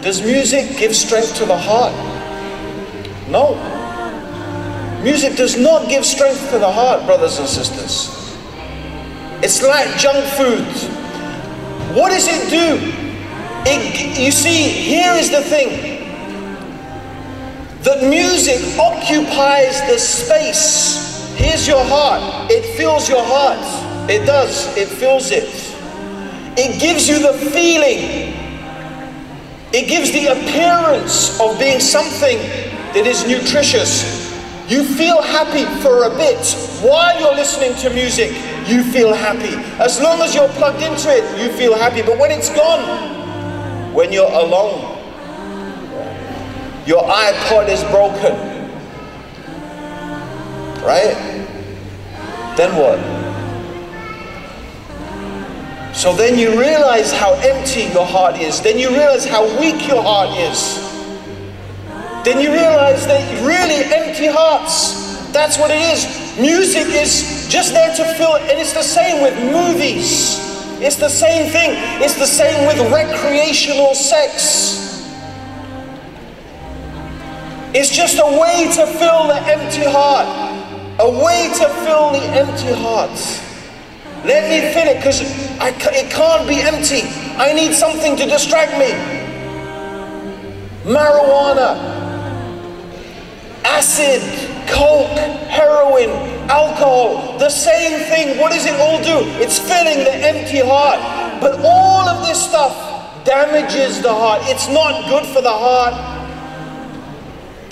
Does music give strength to the heart? No. Music does not give strength to the heart, brothers and sisters. It's like junk food. What does it do? You see, here is the thing. That music occupies the space. Here's your heart. It fills your heart. It does. It fills it. It gives you the feeling. It gives the appearance of being something that is nutritious. You feel happy for a bit. While you're listening to music, you feel happy. As long as you're plugged into it, you feel happy. But when it's gone, when you're alone, your iPod is broken, right? Then what? So then you realize how empty your heart is. Then you realize how weak your heart is. Then you realize that really empty hearts, that's what it is. Music is just there to fill, and it's the same with movies. It's the same thing. It's the same with recreational sex. It's just a way to fill the empty heart. A way to fill the empty heart. Let me fill it, because it can't be empty. I need something to distract me. Marijuana, acid, coke, heroin, alcohol, the same thing. What does it all do? It's filling the empty heart. But all of this stuff damages the heart. It's not good for the heart.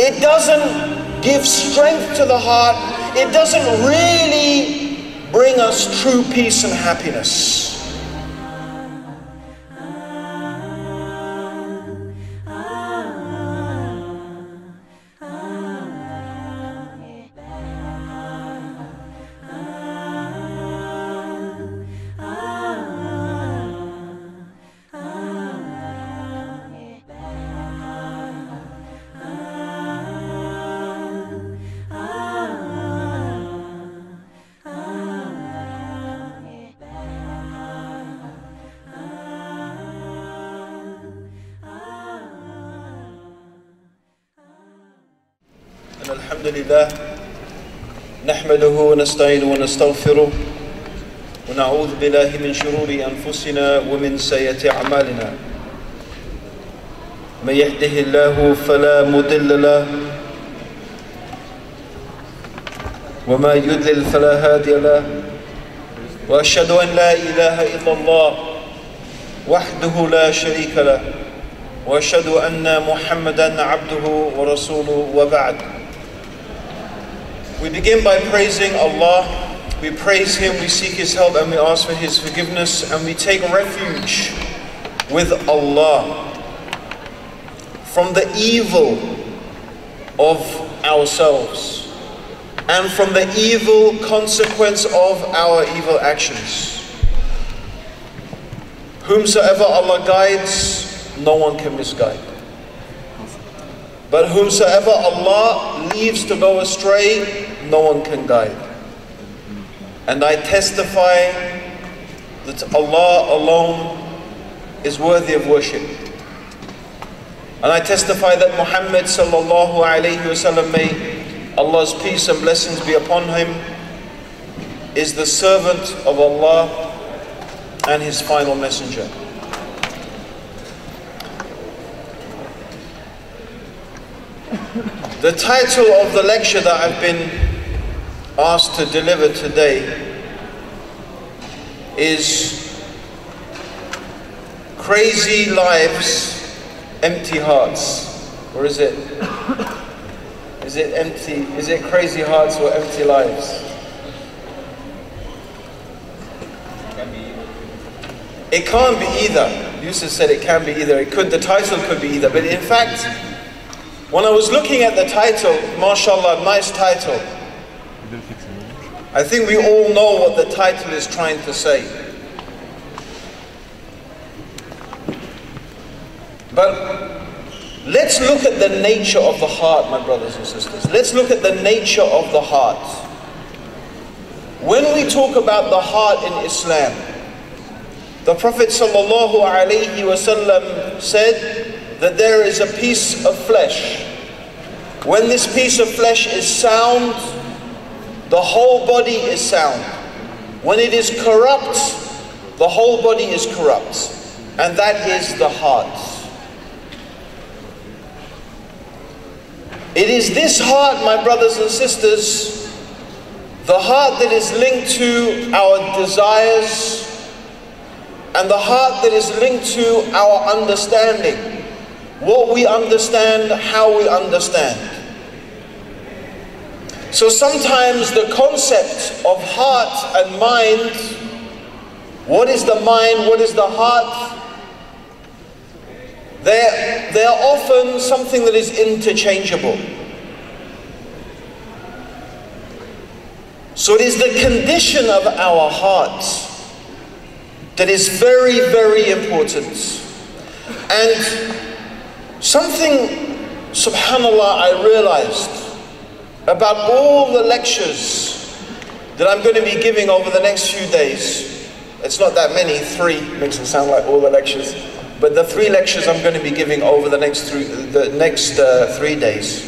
It doesn't give strength to the heart. It doesn't really bring us true peace and happiness. الحمد لله نحمده ونستعينه ونستغفره ونعوذ بالله من شرور أنفسنا ومن سيئات أعمالنا من يهده الله فلا مضل له وما يضلل فلا هادي له وأشهد أن لا إله إلا الله وحده لا شريك له وأشهد أن محمدا عبده ورسوله وبعد. We begin by praising Allah. We praise Him, we seek His help, and we ask for His forgiveness, and we take refuge with Allah from the evil of ourselves and from the evil consequence of our evil actions. Whomsoever Allah guides, no one can misguide. But whomsoever Allah leaves to go astray, no one can guide. And I testify that Allah alone is worthy of worship. And I testify that Muhammad sallallahu alayhi wasallam, may Allah's peace and blessings be upon him, is the servant of Allah and His final messenger. The title of the lecture that I've been asked to deliver today is Crazy Lives, Empty Hearts. Or is it empty? Is it crazy hearts or empty lives? It can't be either. Yusuf said it can be either. The title could be either. But in fact, when I was looking at the title, mashallah, nice title, I think we all know what the title is trying to say. But let's look at the nature of the heart, my brothers and sisters. Let's look at the nature of the heart. When we talk about the heart in Islam, the Prophet sallallahu alaihi wasallam said that there is a piece of flesh. When this piece of flesh is sound, the whole body is sound. When it is corrupt, the whole body is corrupt. And that is the heart. It is this heart, my brothers and sisters, the heart that is linked to our desires, and the heart that is linked to our understanding. What we understand, how we understand. So sometimes the concept of heart and mind, what is the mind, what is the heart, they are often something that is interchangeable. So it is the condition of our heart that is very, very important. And something, subhanAllah, I realized about all the lectures that I'm going to be giving over the next few days. It's not that many, 3, makes it sound like all the lectures. But the 3 lectures I'm going to be giving over the next 3 days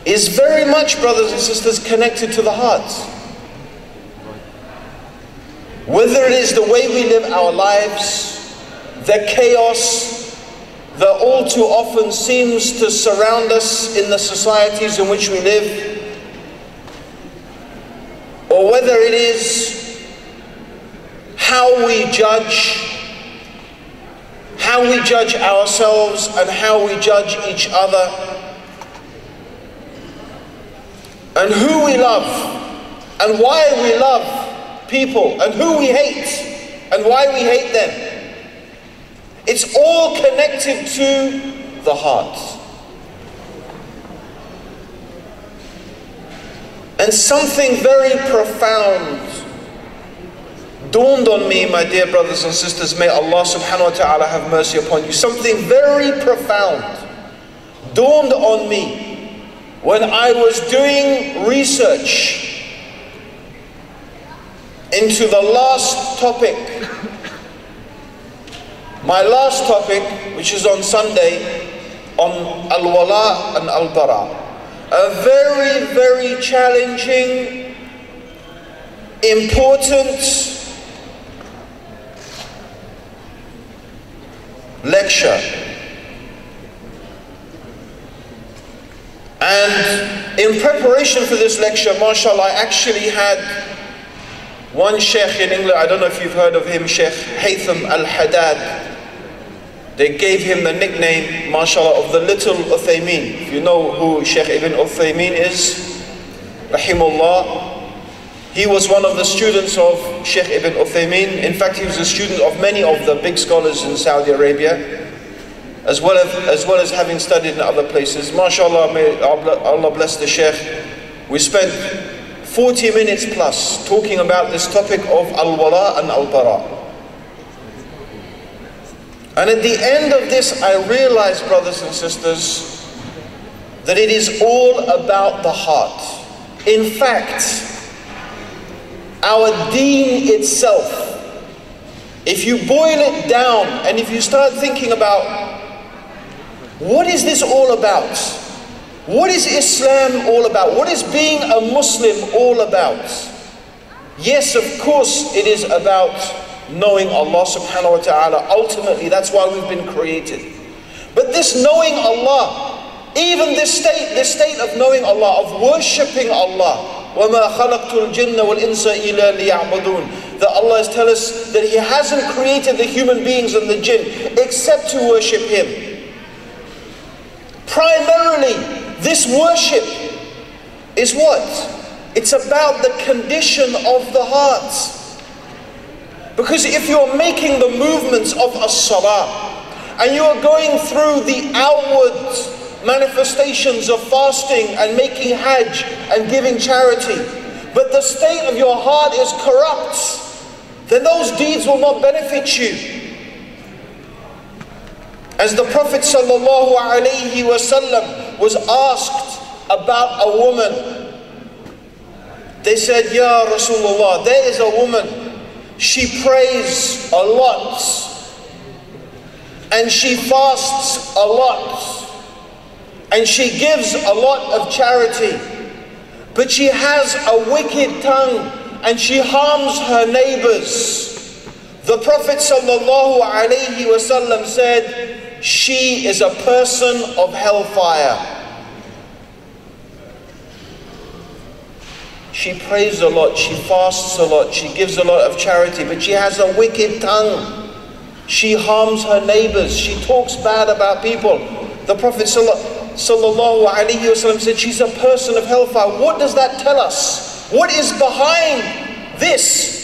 is very much, brothers and sisters, connected to the heart. Whether it is the way we live our lives, the chaos that all too often seems to surround us in the societies in which we live, or whether it is how we judge ourselves and how we judge each other, and who we love and why we love people, and who we hate and why we hate them. It's all connected to the heart. And something very profound dawned on me, my dear brothers and sisters. May Allah subhanahu wa ta'ala have mercy upon you. Something very profound dawned on me when I was doing research into the last topic, my last topic, which is on Sunday, on al-wala and al-bara. A very, very challenging, important lecture. And in preparation for this lecture, mashallah, I actually had one sheikh in England, I don't know if you've heard of him, Sheikh Haytham al-Haddad. They gave him the nickname, mashallah, of the little Uthaymeen. If you know who Sheikh Ibn Uthaymeen is, rahimullah, he was one of the students of Sheikh Ibn Uthaymeen. In fact, he was a student of many of the big scholars in Saudi Arabia, as well as having studied in other places. MashaAllah, may Allah bless the Sheikh. We spent 40 minutes plus talking about this topic of al-wala and al-bara. And at the end of this, I realized, brothers and sisters, that it is all about the heart. In fact, our deen itself, if you boil it down and if you start thinking about what is this all about? What is Islam all about? What is being a Muslim all about? Yes, of course it is about knowing Allah subhanahu wa ta'ala. Ultimately, that's why we've been created. But this knowing Allah, even this state of knowing Allah, of worshipping Allah, وَمَا خَلَقْتُ الْجِنَّ وَالْإِنسَ إِلَّا لِيَعْبُدُونَ, that Allah is telling us that He hasn't created the human beings and the jinn except to worship Him. Primarily, this worship is what? It's about the condition of the heart. Because if you're making the movements of as-salah, and you are going through the outward manifestations of fasting and making hajj and giving charity, but the state of your heart is corrupt, then those deeds will not benefit you. As the Prophet sallallahu alaihi wasallam was asked about a woman, they said, Ya Rasulullah, there is a woman, she prays a lot, and she fasts a lot, and she gives a lot of charity, but she has a wicked tongue and she harms her neighbors. The Prophet ﷺ said, she is a person of hellfire. She prays a lot, she fasts a lot, she gives a lot of charity, but she has a wicked tongue. She harms her neighbors, she talks bad about people. The Prophet ﷺ said, she's a person of hellfire. What does that tell us? What is behind this?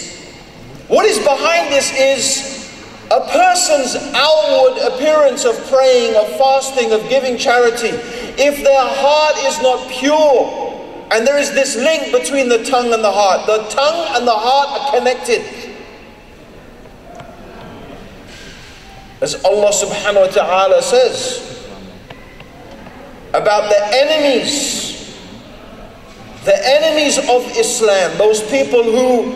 What is behind this is a person's outward appearance of praying, of fasting, of giving charity. If their heart is not pure, and there is this link between the tongue and the heart. The tongue and the heart are connected. As Allah subhanahu wa ta'ala says about the enemies of Islam, those people who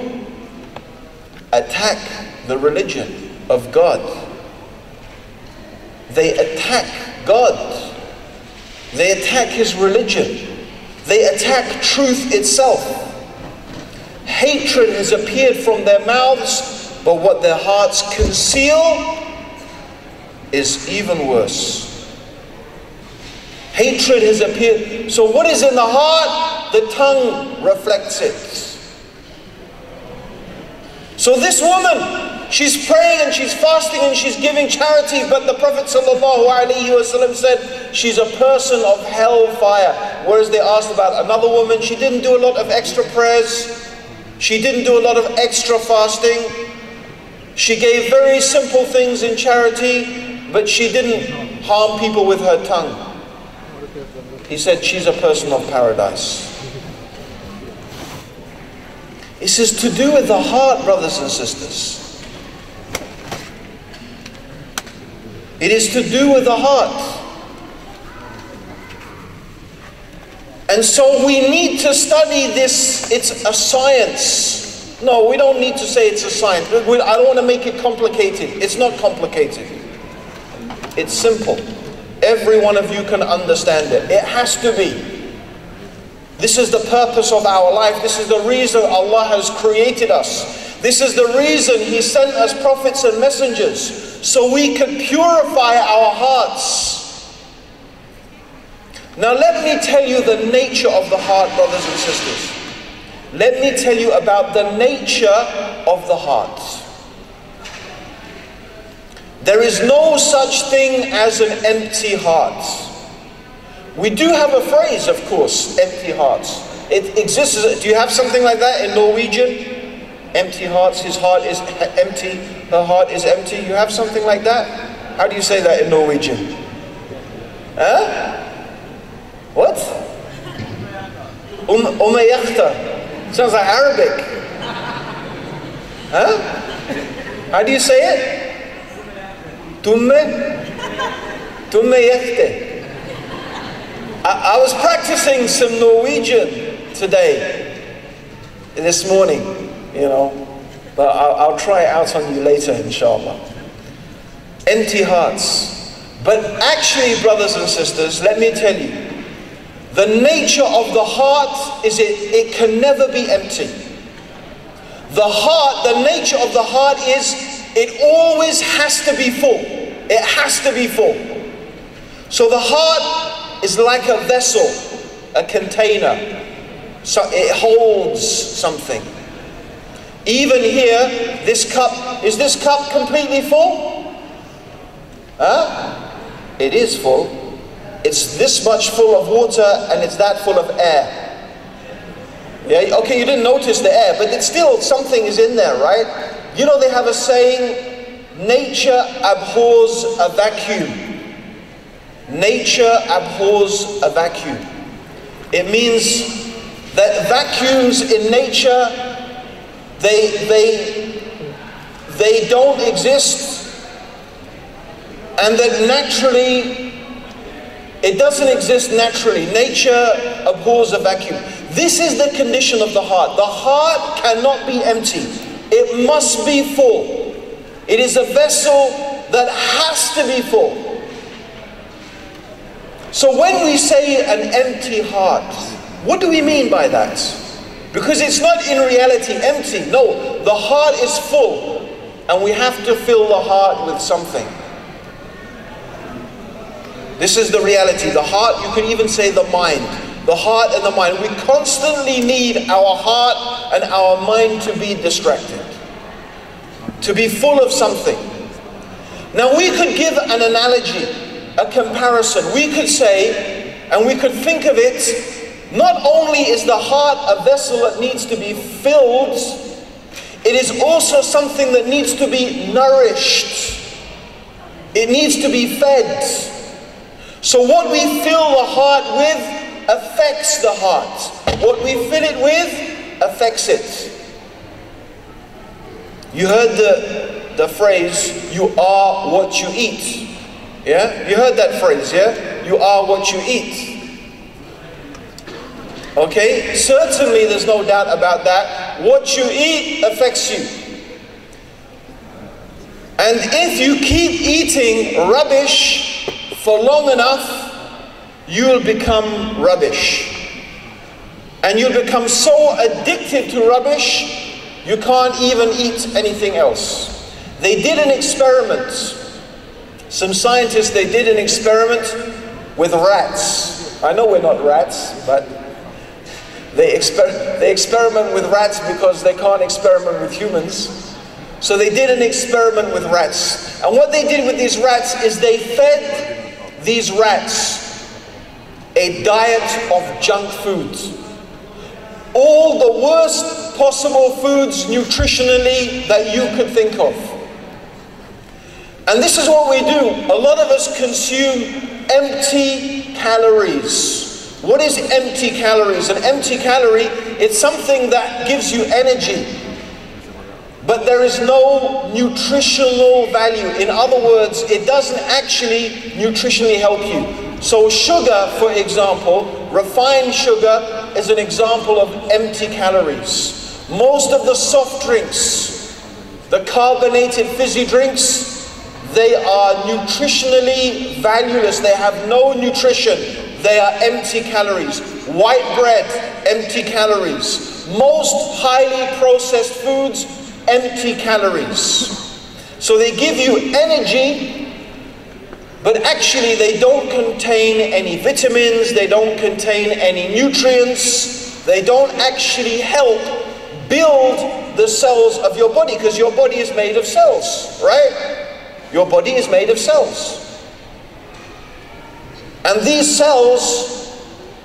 attack the religion of God. They attack God. They attack His religion. They attack truth itself. Hatred has appeared from their mouths, but what their hearts conceal is even worse. Hatred has appeared. So what is in the heart? The tongue reflects it. So this woman, she's praying and she's fasting and she's giving charity, but the Prophet ﷺ said she's a person of hellfire. Whereas they asked about another woman, she didn't do a lot of extra prayers, she didn't do a lot of extra fasting, she gave very simple things in charity, but she didn't harm people with her tongue. He said she's a person of paradise. This is to do with the heart, brothers and sisters. It is to do with the heart. And so we need to study this. It's a science. No, we don't need to say it's a science. I don't want to make it complicated. It's not complicated. It's simple. Every one of you can understand it. It has to be. This is the purpose of our life. This is the reason Allah has created us. This is the reason He sent us prophets and messengers, so we could purify our hearts. Now let me tell you the nature of the heart, brothers and sisters. Let me tell you about the nature of the heart. There is no such thing as an empty heart. We do have a phrase, of course, empty hearts. It exists. Do you have something like that in Norwegian? Empty hearts, his heart is empty, her heart is empty. You have something like that? How do you say that in Norwegian? Huh? What? Umayachta. Sounds like Arabic. Huh? How do you say it? Tumme yachte. I was practicing some Norwegian today, this morning, you know, but I'll try it out on you later, inshallah. Empty hearts. But actually, brothers and sisters, let me tell you, the nature of the heart is it can never be empty. The heart, the nature of the heart is it always has to be full. It has to be full. So the heart is like a vessel, a container. So it holds something. Even here, this cup, is this cup completely full? Huh? It is full. It's this much full of water and it's that full of air. Yeah, okay, you didn't notice the air, but it's still something is in there, right? You know they have a saying, nature abhors a vacuum. Nature abhors a vacuum. It means that vacuums in nature, they don't exist, and that naturally, it doesn't exist naturally. Nature abhors a vacuum. This is the condition of the heart. The heart cannot be empty. It must be full. It is a vessel that has to be full. So when we say an empty heart, what do we mean by that? Because it's not in reality empty. No, the heart is full, and we have to fill the heart with something. This is the reality. The heart, you can even say the mind. The heart and the mind. We constantly need our heart and our mind to be distracted, to be full of something. Now we could give an analogy, a comparison. We could say, and we could think of it, not only is the heart a vessel that needs to be filled, it is also something that needs to be nourished. It needs to be fed. So what we fill the heart with affects the heart. What we fill it with affects it. You heard the phrase, you are what you eat. Yeah? You heard that phrase, yeah? You are what you eat. Okay? Certainly there's no doubt about that. What you eat affects you. And if you keep eating rubbish for long enough, you'll become rubbish. And you'll become so addicted to rubbish, you can't even eat anything else. They did an experiment. Some scientists, they did an experiment with rats. I know we're not rats, but they experiment with rats because they can't experiment with humans. So they did an experiment with rats. And what they did with these rats is they fed these rats a diet of junk food. All the worst possible foods nutritionally that you could think of. And this is what we do. A lot of us consume empty calories. What is empty calories? An empty calorie, it's something that gives you energy, but there is no nutritional value. In other words, it doesn't actually nutritionally help you. So sugar, for example, refined sugar is an example of empty calories. Most of the soft drinks, the carbonated fizzy drinks, they are nutritionally valueless. They have no nutrition. They are empty calories. White bread, empty calories. Most highly processed foods, empty calories. So they give you energy, but actually they don't contain any vitamins, they don't contain any nutrients, they don't actually help build the cells of your body, because your body is made of cells, right? Your body is made of cells. And these cells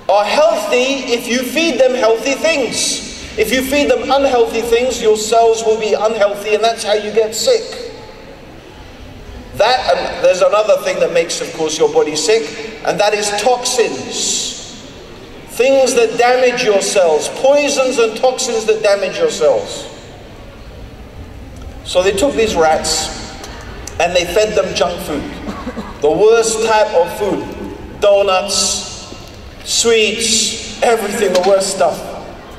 are healthy if you feed them healthy things. If you feed them unhealthy things, your cells will be unhealthy, and that's how you get sick. That, and there's another thing that makes, of course, your body sick, and that is toxins. Things that damage your cells, poisons and toxins that damage your cells. So they took these rats and they fed them junk food. The worst type of food. Donuts, sweets, everything, the worst stuff.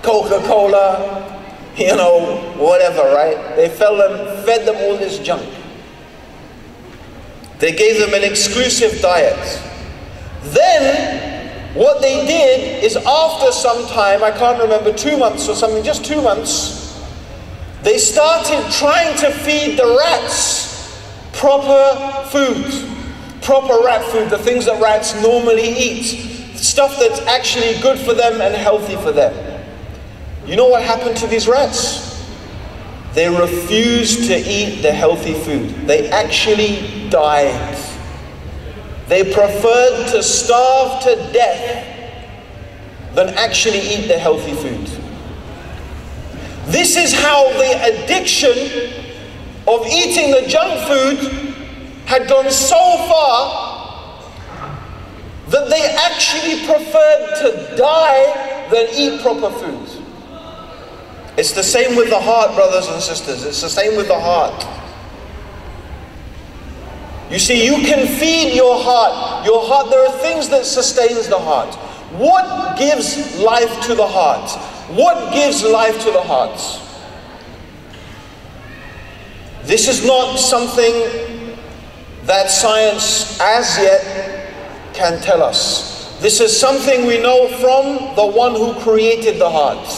Coca-Cola, you know, whatever, right? They fed them all this junk. They gave them an exclusive diet. Then, what they did is after some time, I can't remember, 2 months or something, just 2 months, they started trying to feed the rats proper food. Proper rat food, the things that rats normally eat. Stuff that's actually good for them and healthy for them. You know what happened to these rats? They refused to eat the healthy food. They actually died. They preferred to starve to death than actually eat the healthy food. This is how the addiction of eating the junk food had gone so far that they actually preferred to die than eat proper food. It's the same with the heart, brothers and sisters. It's the same with the heart. You see, you can feed your heart. Your heart, there are things that sustains the heart. What gives life to the heart? What gives life to the heart? This is not something that science as yet can tell us. This is something we know from the one who created the heart,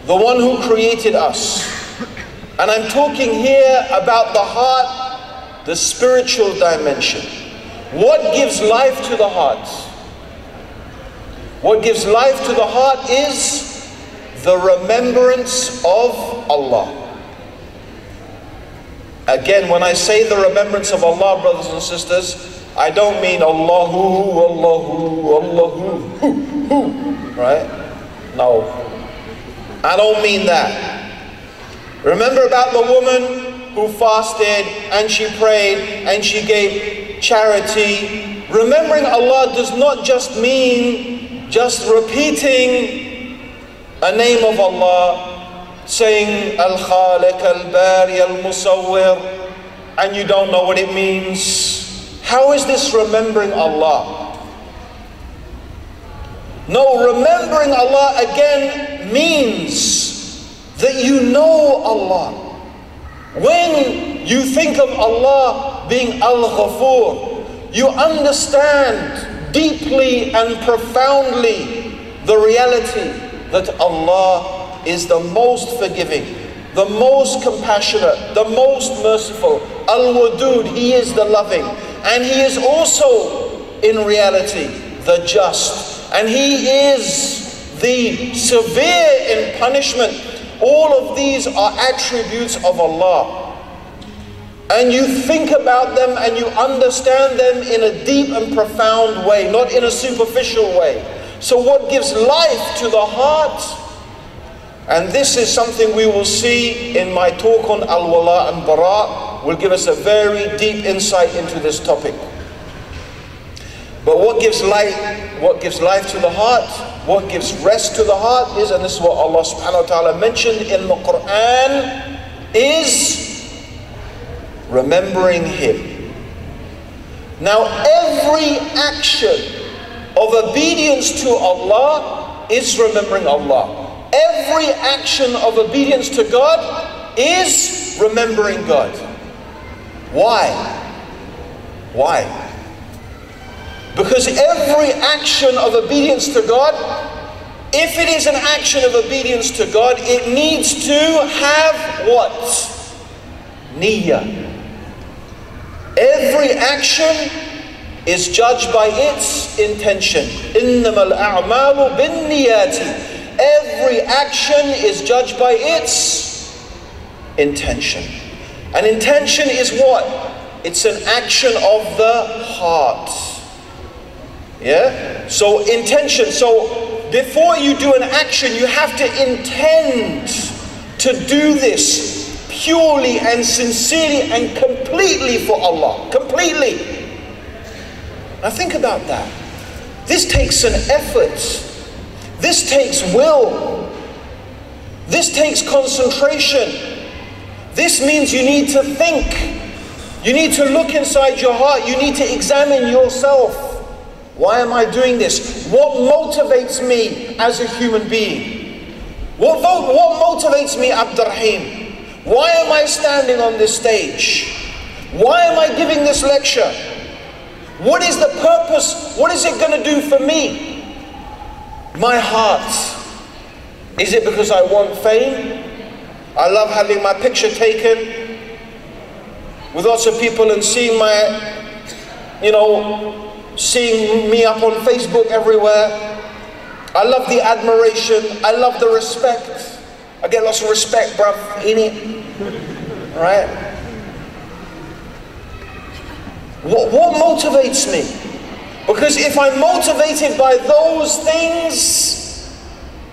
the one who created us. And I'm talking here about the heart, the spiritual dimension. What gives life to the heart? What gives life to the heart is the remembrance of Allah. Again, when I say the remembrance of Allah, brothers and sisters, I don't mean Allahu, Allahu, Allahu, right? No, I don't mean that. Remember about the woman who fasted and she prayed and she gave charity. Remembering Allah does not just mean just repeating a name of Allah, saying Al-Khaliq, Al-Bari, Al-Musawwir, and you don't know what it means. How is this remembering Allah? No, remembering Allah again means that you know Allah. When you think of Allah being Al-Ghafur, you understand deeply and profoundly the reality that Allah is the most forgiving, the most compassionate, the most merciful. Al-Wadud, He is the loving. And He is also, in reality, the just. And He is the severe in punishment. All of these are attributes of Allah. And you think about them and you understand them in a deep and profound way, not in a superficial way. So what gives life to the heart? And this is something we will see in my talk on Al-Wala and Bara, will give us a very deep insight into this topic. But what gives life to the heart, what gives rest to the heart is, and this is what Allah subhanahu wa ta'ala mentioned in the Quran, is remembering Him. Now every action of obedience to Allah is remembering Allah. Every action of obedience to God is remembering God. Why? Why? Because every action of obedience to God, if it is an action of obedience to God, it needs to have what? Niyyah. Every action is judged by its intention. إِنَّمَا الْأَعْمَالُ بِالنِّيَّاتِ. Every action is judged by its intention. An intention is what? It's an action of the heart. Yeah? So intention. So before you do an action, you have to intend to do this purely and sincerely and completely for Allah. Completely. Now think about that. This takes an effort. This takes will. This takes concentration. This means you need to think. You need to look inside your heart. You need to examine yourself. Why am I doing this? What motivates me as a human being? What motivates me, Abdur Raheem? Why am I standing on this stage? Why am I giving this lecture? What is the purpose? What is it going to do for me? My heart. Is it because I want fame? I love having my picture taken with lots of people and seeing my, seeing me up on Facebook everywhere. I love the admiration. I love the respect. I get lots of respect, bruv, innit? Right? What motivates me? Because if I'm motivated by those things,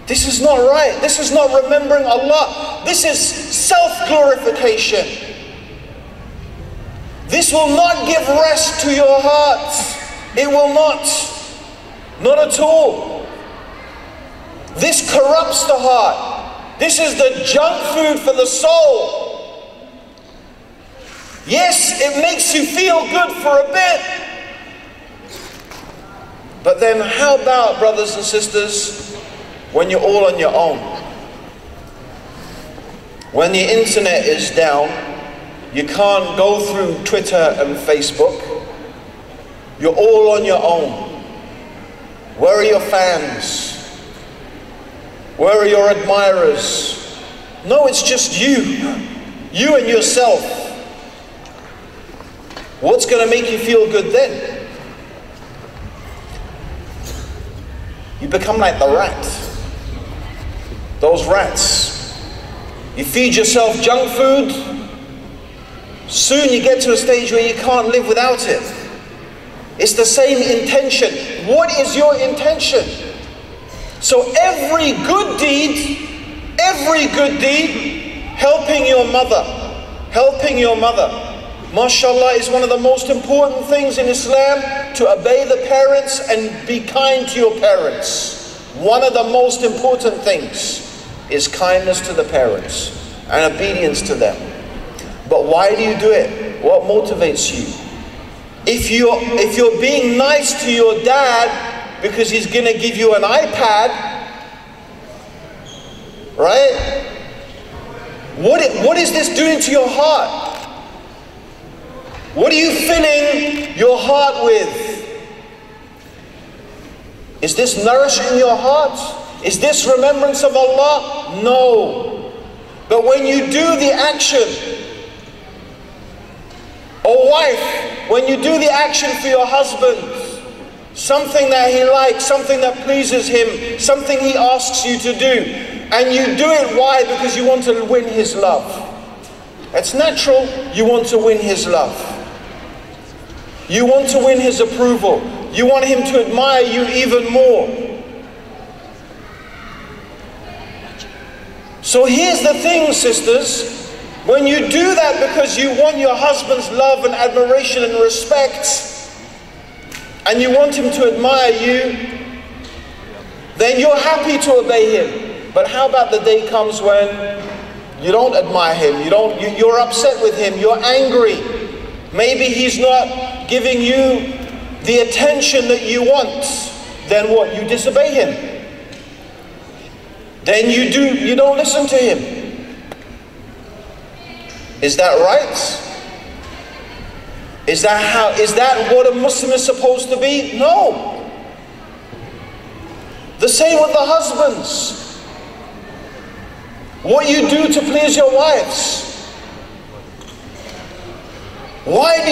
this is not right. This is not remembering Allah. This is self-glorification. This will not give rest to your heart. It will not. Not at all. This corrupts the heart. This is the junk food for the soul. Yes, it makes you feel good for a bit. But then how about, brothers and sisters, when you're all on your own? When the internet is down You can't go through Twitter and Facebook. You're all on your own. Where are your fans? Where are your admirers? No, it's just you. You and yourself. What's going to make you feel good then? You become like the rat. Those rats. You feed yourself junk food. Soon you get to a stage where you can't live without it. It's the same intention. What is your intention? So every good deed, helping your mother, mashallah, is one of the most important things in Islam, to obey the parents and be kind to your parents. One of the most important things is kindness to the parents and obedience to them. But why do you do it? What motivates you? If you're being nice to your dad because he's going to give you an iPad, right? What is this doing to your heart? What are you filling your heart with? Is this nourishing your heart? Is this remembrance of Allah? No. But when you do the action, or wife, when you do the action for your husband, something that he likes, something that pleases him, something he asks you to do, and you do it, why? Because you want to win his love. It's natural, you want to win his love. You want to win his approval. You want him to admire you even more. So here's the thing, sisters. When you do that because you want your husband's love and admiration and respect, and you want him to admire you, then you're happy to obey him. But how about the day comes when you don't admire him, you're upset with him, you're angry. Maybe he's not giving you the attention that you want. Then what? You disobey him. Then you don't listen to him. Is that right? Is that what a Muslim is supposed to be? No. The same with the husbands. What you do to please your wives. Why do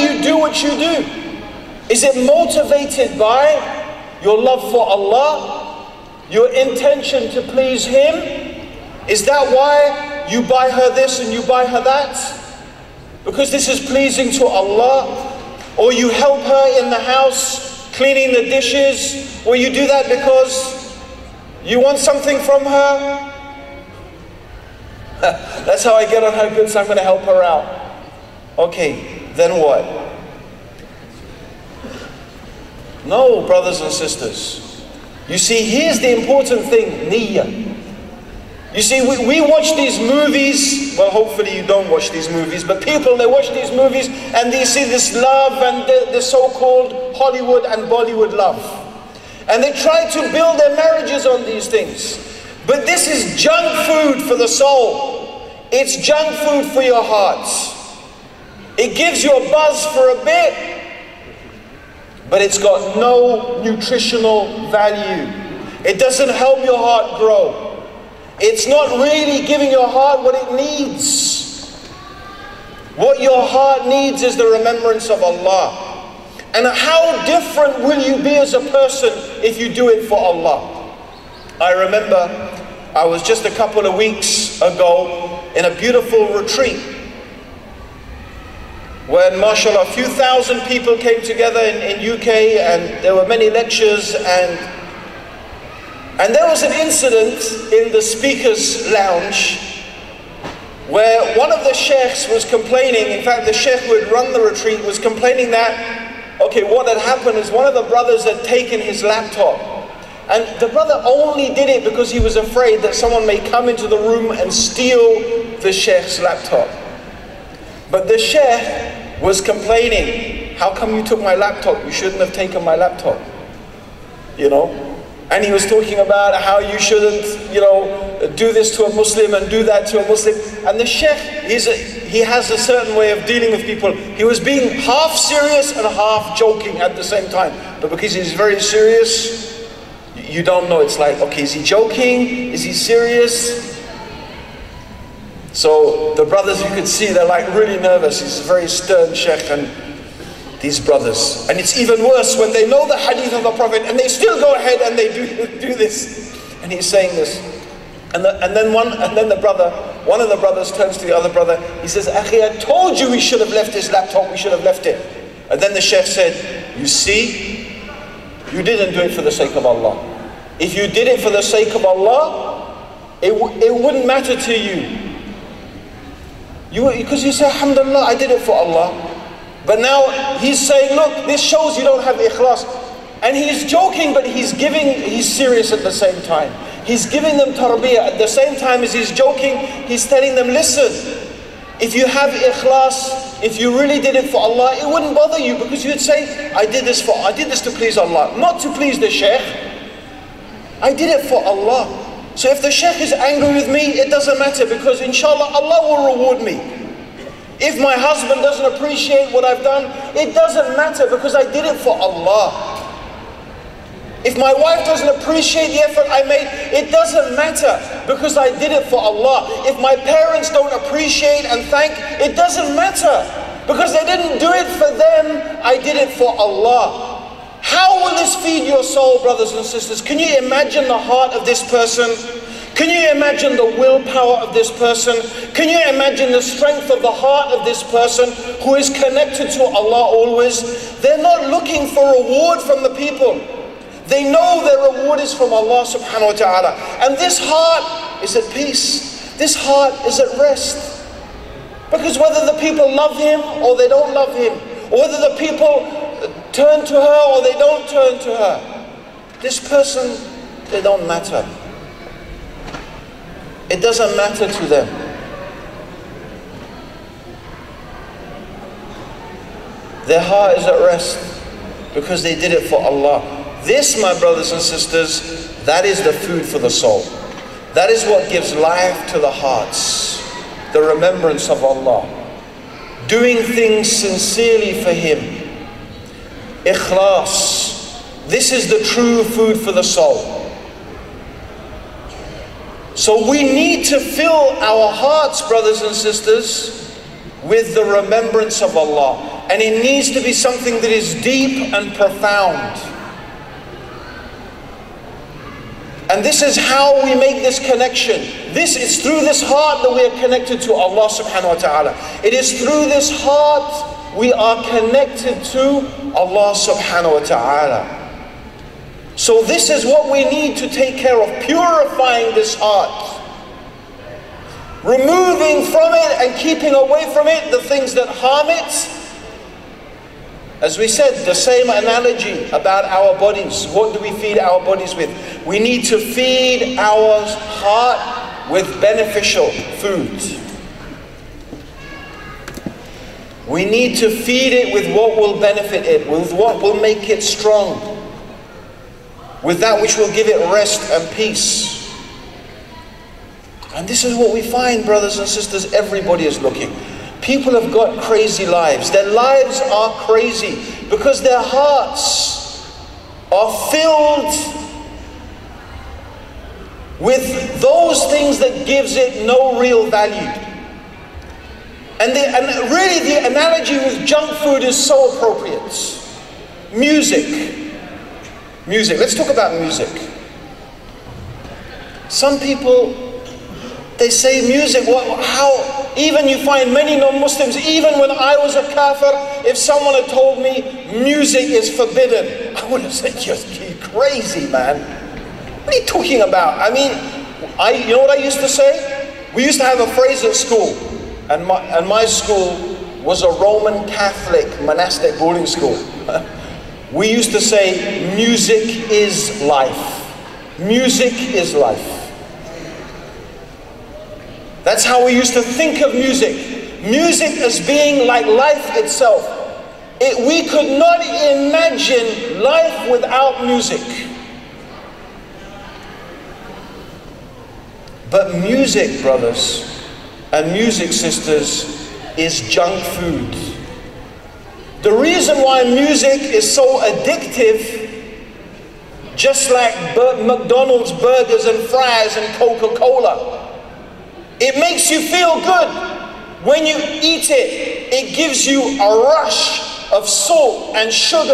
you do what you do? Is it motivated by your love for Allah? Your intention to please Him? Is that why you buy her this and you buy her that? Because this is pleasing to Allah? Or you help her in the house cleaning the dishes? Or you do that because you want something from her? That's how I get on her good, so I'm going to help her out. Okay, then what? No, brothers and sisters. You see, here's the important thing, niyyah. You see, we watch these movies, well, hopefully you don't watch these movies, but people, they watch these movies and they see this love and the so-called Hollywood and Bollywood love. And they try to build their marriages on these things. But this is junk food for the soul. It's junk food for your heart. It gives you a buzz for a bit, but it's got no nutritional value. It doesn't help your heart grow. It's not really giving your heart what it needs. What your heart needs is the remembrance of Allah. And how different will you be as a person if you do it for Allah? I remember I was just a couple of weeks ago in a beautiful retreat when, mashallah, a few thousand people came together in UK, and there were many lectures, and there was an incident in the speaker's lounge where one of the sheikhs was complaining. In fact, the sheikh who had run the retreat was complaining that, okay, what had happened is one of the brothers had taken his laptop. And the brother only did it because he was afraid that someone may come into the room and steal the sheikh's laptop. But the sheikh was complaining, how come you took my laptop? You shouldn't have taken my laptop. You know? And he was talking about how you shouldn't, do this to a Muslim and do that to a Muslim. And the Sheikh, he has a certain way of dealing with people. He was being half serious and half joking at the same time. But because he's very serious, you don't know. It's like, okay, is he joking? Is he serious? So the brothers, you could see, they're like really nervous. He's a very stern Sheikh, and these brothers. And it's even worse when they know the hadith of the Prophet and they still go ahead and they do this. And he's saying this. And then one of the brothers turns to the other brother. He says, Akhi, I told you we should have left this laptop, we should have left it. And then the Sheikh said, you see, you didn't do it for the sake of Allah. If you did it for the sake of Allah, it wouldn't matter to you. Because you say, Alhamdulillah, I did it for Allah. But now he's saying, look, this shows you don't have ikhlas. And he's joking, but he's serious at the same time. He's giving them tarbiyah. At the same time as he's joking, he's telling them, listen, if you have ikhlas, if you really did it for Allah, it wouldn't bother you, because you'd say, I did this to please Allah, not to please the Sheikh. I did it for Allah. So if the Sheikh is angry with me, it doesn't matter, because inshallah Allah will reward me. If my husband doesn't appreciate what I've done, it doesn't matter, because I did it for Allah. If my wife doesn't appreciate the effort I made, it doesn't matter, because I did it for Allah. If my parents don't appreciate and thank, it doesn't matter, because they didn't do it for them, I did it for Allah. How will this feed your soul, brothers and sisters? Can you imagine the heart of this person? Can you imagine the willpower of this person? Can you imagine the strength of the heart of this person who is connected to Allah always? They're not looking for reward from the people. They know their reward is from Allah subhanahu wa ta'ala. And this heart is at peace. This heart is at rest. Because whether the people love him or they don't love him, or whether the people turn to her or they don't turn to her, this person, they don't matter. It doesn't matter to them. Their heart is at rest because they did it for Allah. This, my brothers and sisters, that is the food for the soul. That is what gives life to the hearts. The remembrance of Allah. Doing things sincerely for Him. Ikhlas. This is the true food for the soul. So we need to fill our hearts, brothers and sisters, with the remembrance of Allah. And it needs to be something that is deep and profound. And this is how we make this connection. This is through this heart that we are connected to Allah subhanahu wa ta'ala. It is through this heart we are connected to Allah subhanahu wa ta'ala. So this is what we need to take care of, purifying this heart. Removing from it and keeping away from it the things that harm it. As we said, the same analogy about our bodies. What do we feed our bodies with? We need to feed our heart with beneficial food. We need to feed it with what will benefit it, with what will make it strong, with that which will give it rest and peace. And this is what we find, brothers and sisters, everybody is looking. People have got crazy lives. Their lives are crazy because their hearts are filled with those things that gives it no real value. And really the analogy with junk food is so appropriate. Music. Let's talk about music. Some people, they say music, how, even you find many non-Muslims, even when I was a kafir, if someone had told me music is forbidden, I would have said, you're crazy, man. What are you talking about? I mean, you know what I used to say? We used to have a phrase at school, and my school was a Roman Catholic monastic boarding school. We used to say, music is life. Music is life. That's how we used to think of music. Music as being like life itself. We could not imagine life without music. But music, brothers and music sisters, is junk food. The reason why music is so addictive, just like McDonald's burgers and fries and Coca-Cola, it makes you feel good. When you eat it, it gives you a rush of salt and sugar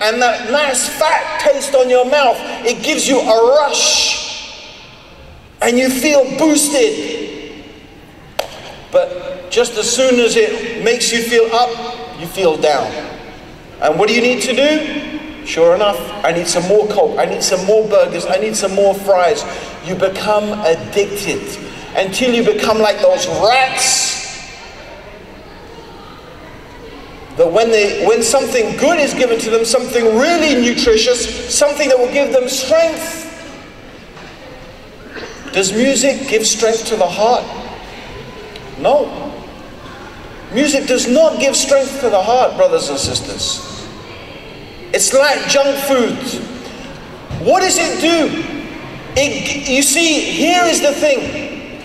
and that nice fat taste on your mouth. It gives you a rush and you feel boosted. But just as soon as it makes you feel up, you feel down. And what do you need to do? Sure enough, I need some more Coke, I need some more burgers, I need some more fries. You become addicted until you become like those rats that when something good is given to them, something really nutritious, something that will give them strength. Does music give strength to the heart? No. Music does not give strength to the heart, brothers and sisters. It's like junk food. What does it do? You see, here is the thing.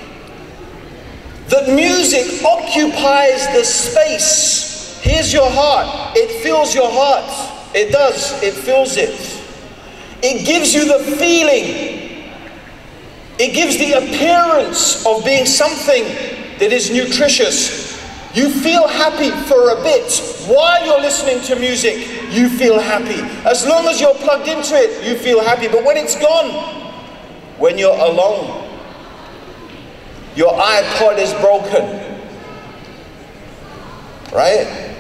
That music occupies the space. Here's your heart. It fills your heart. It does. It fills it. It gives you the feeling. It gives the appearance of being something that is nutritious. You feel happy for a bit. While you're listening to music, you feel happy. As long as you're plugged into it, you feel happy. But when it's gone, when you're alone, your iPod is broken, right?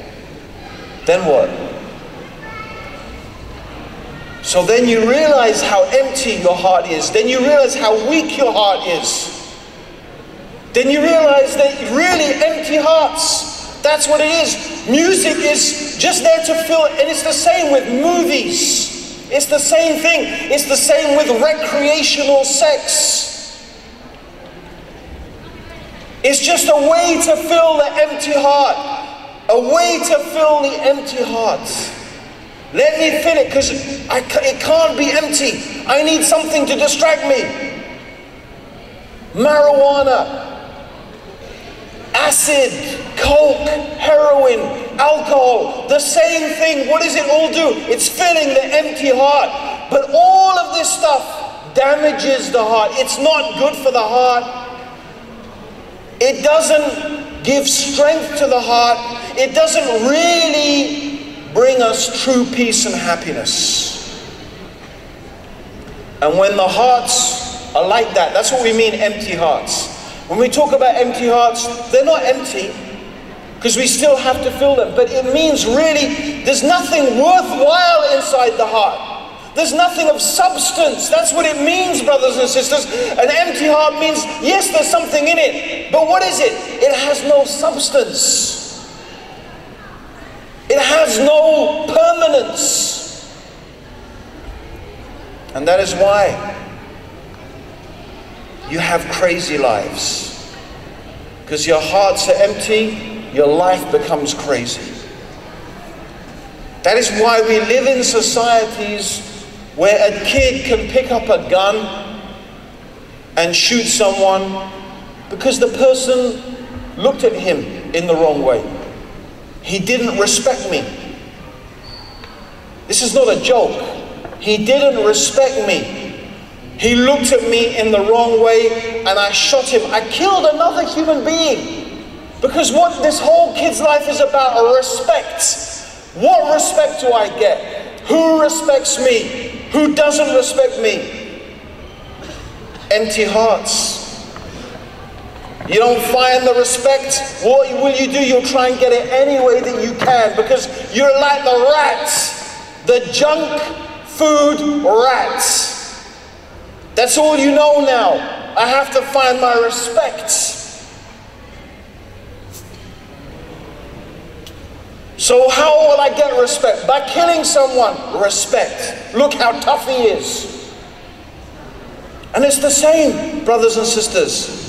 Then what? So then you realize how empty your heart is. Then you realize how weak your heart is. Then you realize that really empty hearts, that's what it is. Music is just there to fill, and it's the same with movies. It's the same thing. It's the same with recreational sex. It's just a way to fill the empty heart. A way to fill the empty heart. Let me fill it, because it can't be empty. I need something to distract me. Marijuana, acid, coke, heroin, alcohol, the same thing. What does it all do? It's filling the empty heart. But all of this stuff damages the heart. It's not good for the heart. It doesn't give strength to the heart. It doesn't really bring us true peace and happiness. And when the hearts are like that, that's what we mean, empty hearts. When we talk about empty hearts, they're not empty, because we still have to fill them. But it means really, there's nothing worthwhile inside the heart. There's nothing of substance. That's what it means, brothers and sisters. An empty heart means, yes, there's something in it. But what is it? It has no substance. It has no permanence. And that is why you have crazy lives. Because your hearts are empty, your life becomes crazy. That is why we live in societies where a kid can pick up a gun and shoot someone because the person looked at him in the wrong way. He didn't respect me. This is not a joke. He didn't respect me. He looked at me in the wrong way and I shot him. I killed another human being. Because what this whole kid's life is about are respect. What respect do I get? Who respects me? Who doesn't respect me? Empty hearts. You don't find the respect. What will you do? You'll try and get it any way that you can, because you're like the rats, the junk food rats. That's all you know now. I have to find my respect. So how will I get respect? By killing someone. Respect. Look how tough he is. And it's the same, brothers and sisters.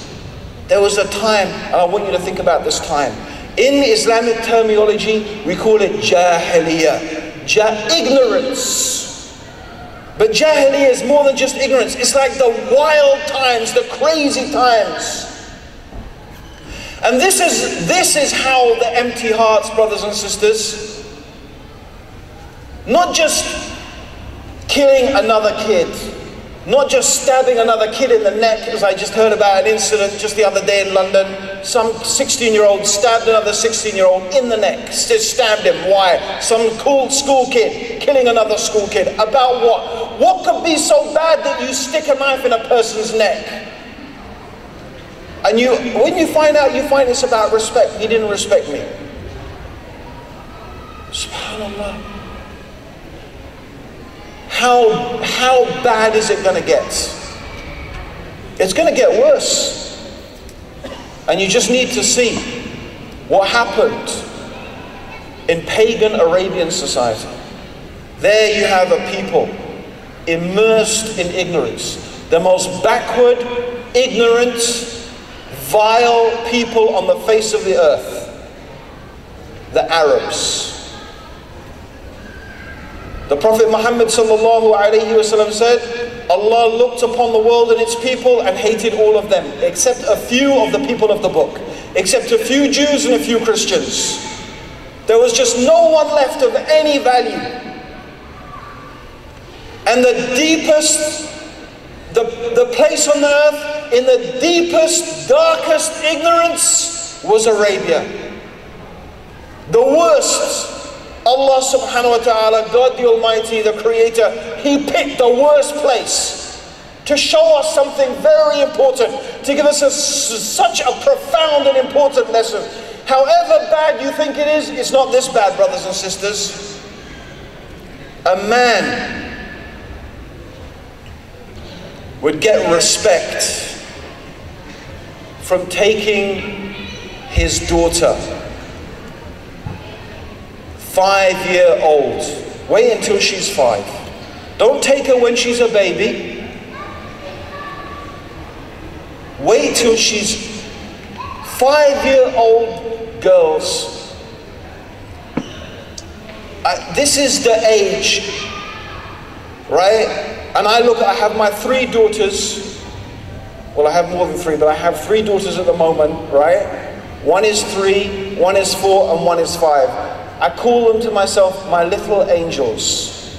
There was a time, and I want you to think about this time. In Islamic terminology, we call it jahiliyyah. Ignorance. But Jahiliyyah is more than just ignorance. It's like the wild times, the crazy times. And this is how the empty hearts, brothers and sisters, not just killing another kid, not just stabbing another kid in the neck, as I just heard about an incident just the other day in London. Some 16-year-old stabbed another 16-year-old in the neck, just stabbed him. Why? Some cool school kid killing another school kid. About what? What could be so bad that you stick a knife in a person's neck? And when you find out, you find it's about respect. He didn't respect me. SubhanAllah. How bad is it going to get? It's going to get worse. And you just need to see what happened in pagan Arabian society. There you have a people immersed in ignorance. The most backward, ignorant, vile people on the face of the earth. The Arabs. The Prophet Muhammad sallallahu alayhi wasallam said, Allah looked upon the world and its people and hated all of them, except a few of the people of the book, except a few Jews and a few Christians. There was just no one left of any value. And the deepest, the place on the earth, in the deepest, darkest ignorance was Arabia. The worst. Allah subhanahu wa ta'ala, God the Almighty, the Creator, He picked the worst place to show us something very important, to give us such a profound and important lesson. However bad you think it is, it's not this bad, brothers and sisters. A man would get respect from taking his daughter, 5-year-old. Wait until she's 5. Don't take her when she's a baby. Wait till she's 5-year-old girls. This is the age, right? And I have my 3 daughters. Well, I have more than 3, but I have 3 daughters at the moment, right? One is 3, one is 4, and one is 5. I call them to myself my little angels.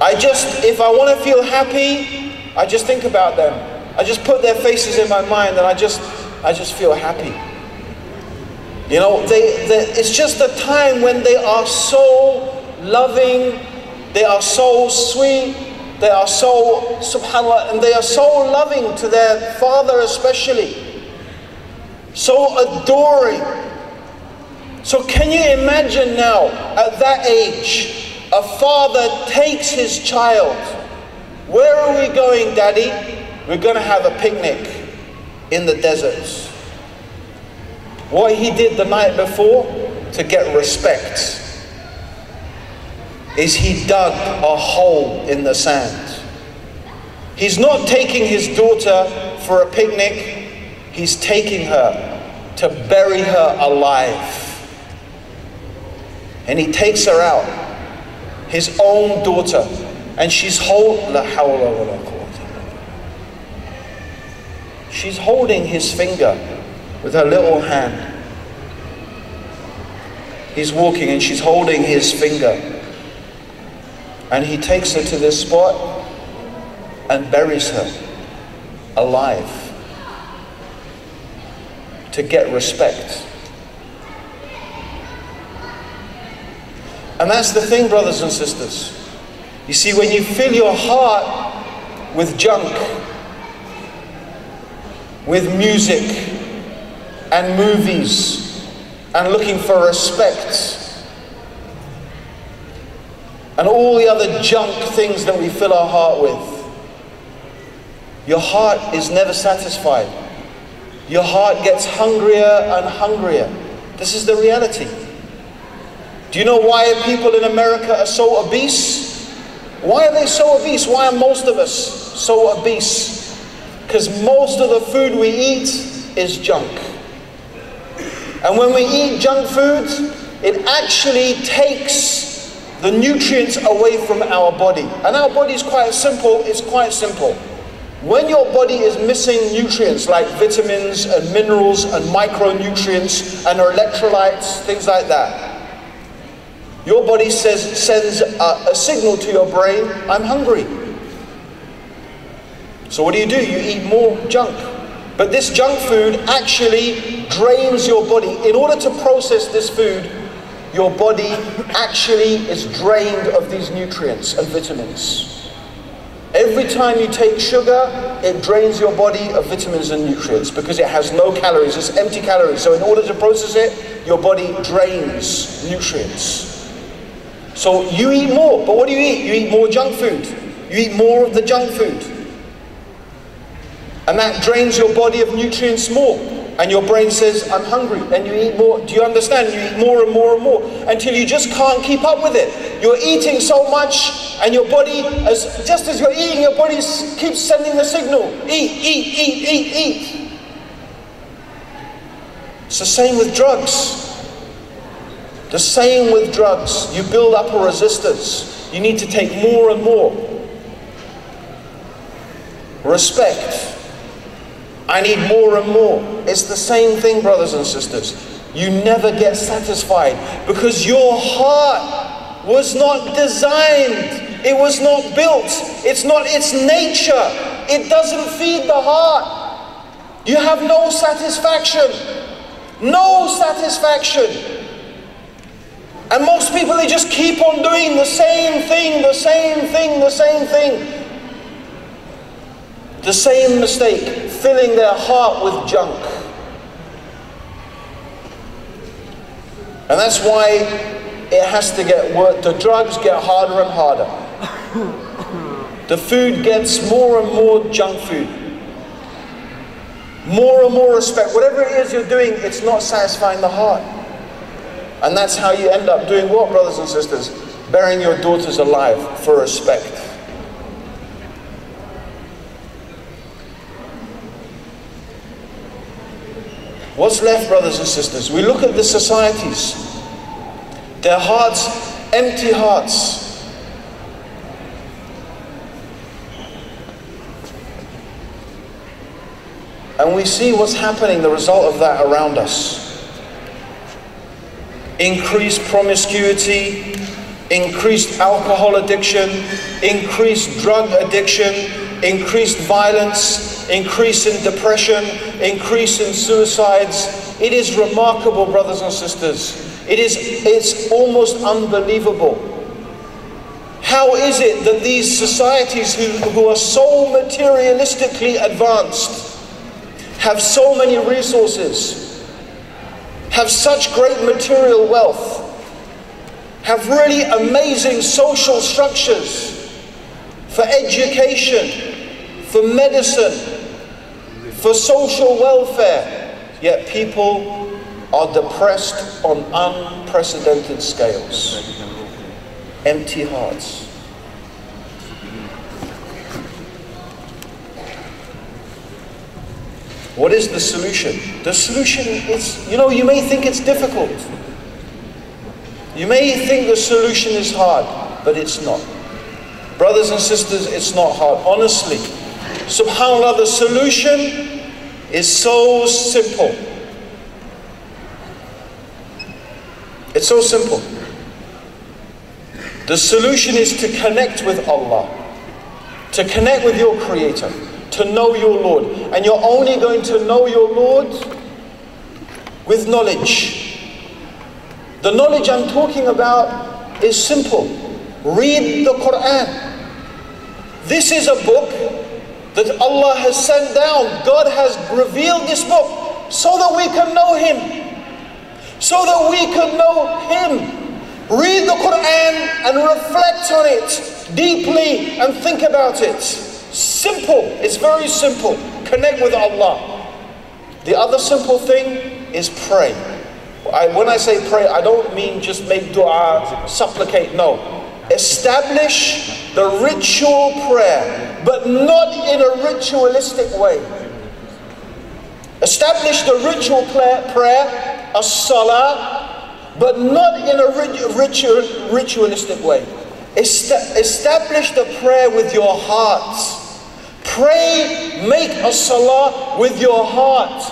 If I want to feel happy, I just think about them. I just put their faces in my mind and I just feel happy. You know, it's just a time when they are so loving, they are so sweet, they are so, subhanAllah, and they are so loving to their father especially. So adoring. So can you imagine now, at that age, a father takes his child. Where are we going, Daddy? We're going to have a picnic in the deserts. What he did the night before to get respect is he dug a hole in the sand. He's not taking his daughter for a picnic. He's taking her to bury her alive. And he takes her out, his own daughter, and she's holding his finger with her little hand. He's walking and she's holding his finger. And he takes her to this spot and buries her alive to get respect. And that's the thing, brothers and sisters. You see, when you fill your heart with junk, with music and movies and looking for respect and all the other junk things that we fill our heart with, your heart is never satisfied. Your heart gets hungrier and hungrier. This is the reality. Do you know why people in America are so obese? Why are they so obese? Why are most of us so obese? Because most of the food we eat is junk. And when we eat junk food, it actually takes the nutrients away from our body. And our body is quite simple. It's quite simple. When your body is missing nutrients like vitamins and minerals and micronutrients and electrolytes, things like that, your body sends a signal to your brain, I'm hungry. So what do? You eat more junk. But this junk food actually drains your body. In order to process this food, your body actually is drained of these nutrients and vitamins. Every time you take sugar, it drains your body of vitamins and nutrients because it has no calories, it's empty calories. So in order to process it, your body drains nutrients. So you eat more, but what do? You eat more junk food. You eat more of the junk food. And that drains your body of nutrients more. And your brain says, I'm hungry, and you eat more. Do you understand? You eat more and more and more until you just can't keep up with it. You're eating so much, and your body, just as you're eating, your body keeps sending the signal. Eat, eat, eat, eat, eat. It's the same with drugs. The same with drugs. You build up a resistance. You need to take more and more. Respect. I need more and more. It's the same thing, brothers and sisters. You never get satisfied because your heart was not designed. It was not built. It's not its nature. It doesn't feed the heart. You have no satisfaction. No satisfaction. And most people, they just keep on doing the same thing, the same thing, the same thing. The same mistake, filling their heart with junk. And that's why it has to get worse. The drugs get harder and harder. The food gets more and more junk food. More and more respect. Whatever it is you're doing, it's not satisfying the heart. And that's how you end up doing what, brothers and sisters? Burying your daughters alive for respect. What's left, brothers and sisters? We look at the societies. Their hearts, empty hearts. And we see what's happening, the result of that around us. Increased promiscuity, increased alcohol addiction, increased drug addiction, increased violence, increase in depression, increase in suicides. It is remarkable, brothers and sisters. It's almost unbelievable. How is it that these societies who are so materialistically advanced, have so many resources, have such great material wealth, have really amazing social structures for education, for medicine, for social welfare, yet people are depressed on unprecedented scales. Empty hearts. What is the solution? The solution is, you may think it's difficult. You may think the solution is hard, but it's not. Brothers and sisters, it's not hard. Honestly, subhanAllah, the solution is so simple. It's so simple. The solution is to connect with Allah, to connect with your Creator, to know your Lord. And you're only going to know your Lord with knowledge. The knowledge I'm talking about is simple. Read the Quran. This is a book that Allah has sent down. God has revealed this book so that we can know Him. So that we can know Him. Read the Quran and reflect on it deeply and think about it. Simple. It's very simple. Connect with Allah. The other simple thing is pray. When I say pray, I don't mean just make dua, supplicate. No. Establish the ritual prayer, but not in a ritualistic way. Establish the ritual prayer, as-salah, but not in a ritualistic way. Establish the prayer with your heart. Pray, make a salah with your heart.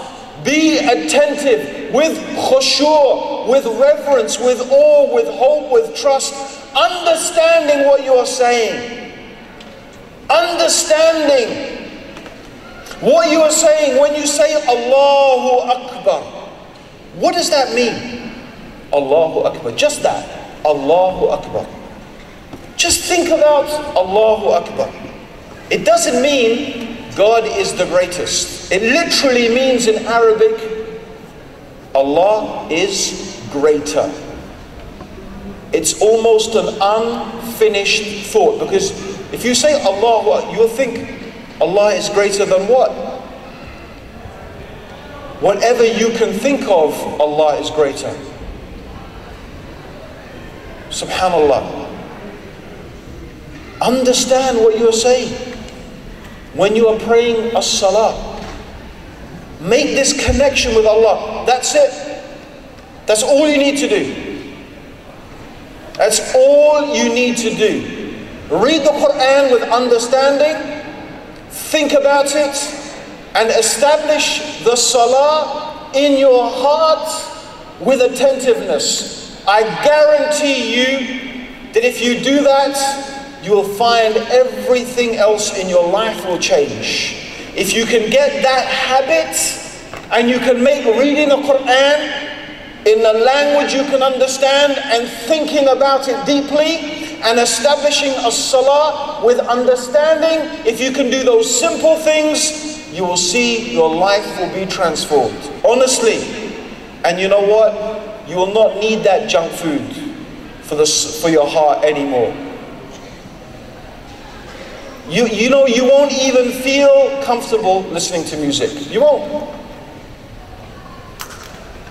Be attentive, with khushu', with reverence, with awe, with hope, with trust, understanding what you are saying. Understanding what you are saying when you say Allahu Akbar. What does that mean? Allahu Akbar. Just that. Allahu Akbar. Just think about Allahu Akbar. It doesn't mean God is the greatest. It literally means in Arabic, Allah is greater. It's almost an unfinished thought, because if you say Allah, you'll think Allah is greater than what? Whatever you can think of, Allah is greater. Subhanallah. Understand what you are saying when you are praying as-salah. Make this connection with Allah. That's it. That's all you need to do. That's all you need to do. Read the Quran with understanding, think about it, and establish the salah in your heart with attentiveness. I guarantee you that if you do that, you will find everything else in your life will change. If you can get that habit and you can make reading the Quran in a language you can understand and thinking about it deeply and establishing a salah with understanding, if you can do those simple things, you will see your life will be transformed. Honestly. And you know what? You will not need that junk food for your heart anymore. You know, you won't even feel comfortable listening to music. You won't.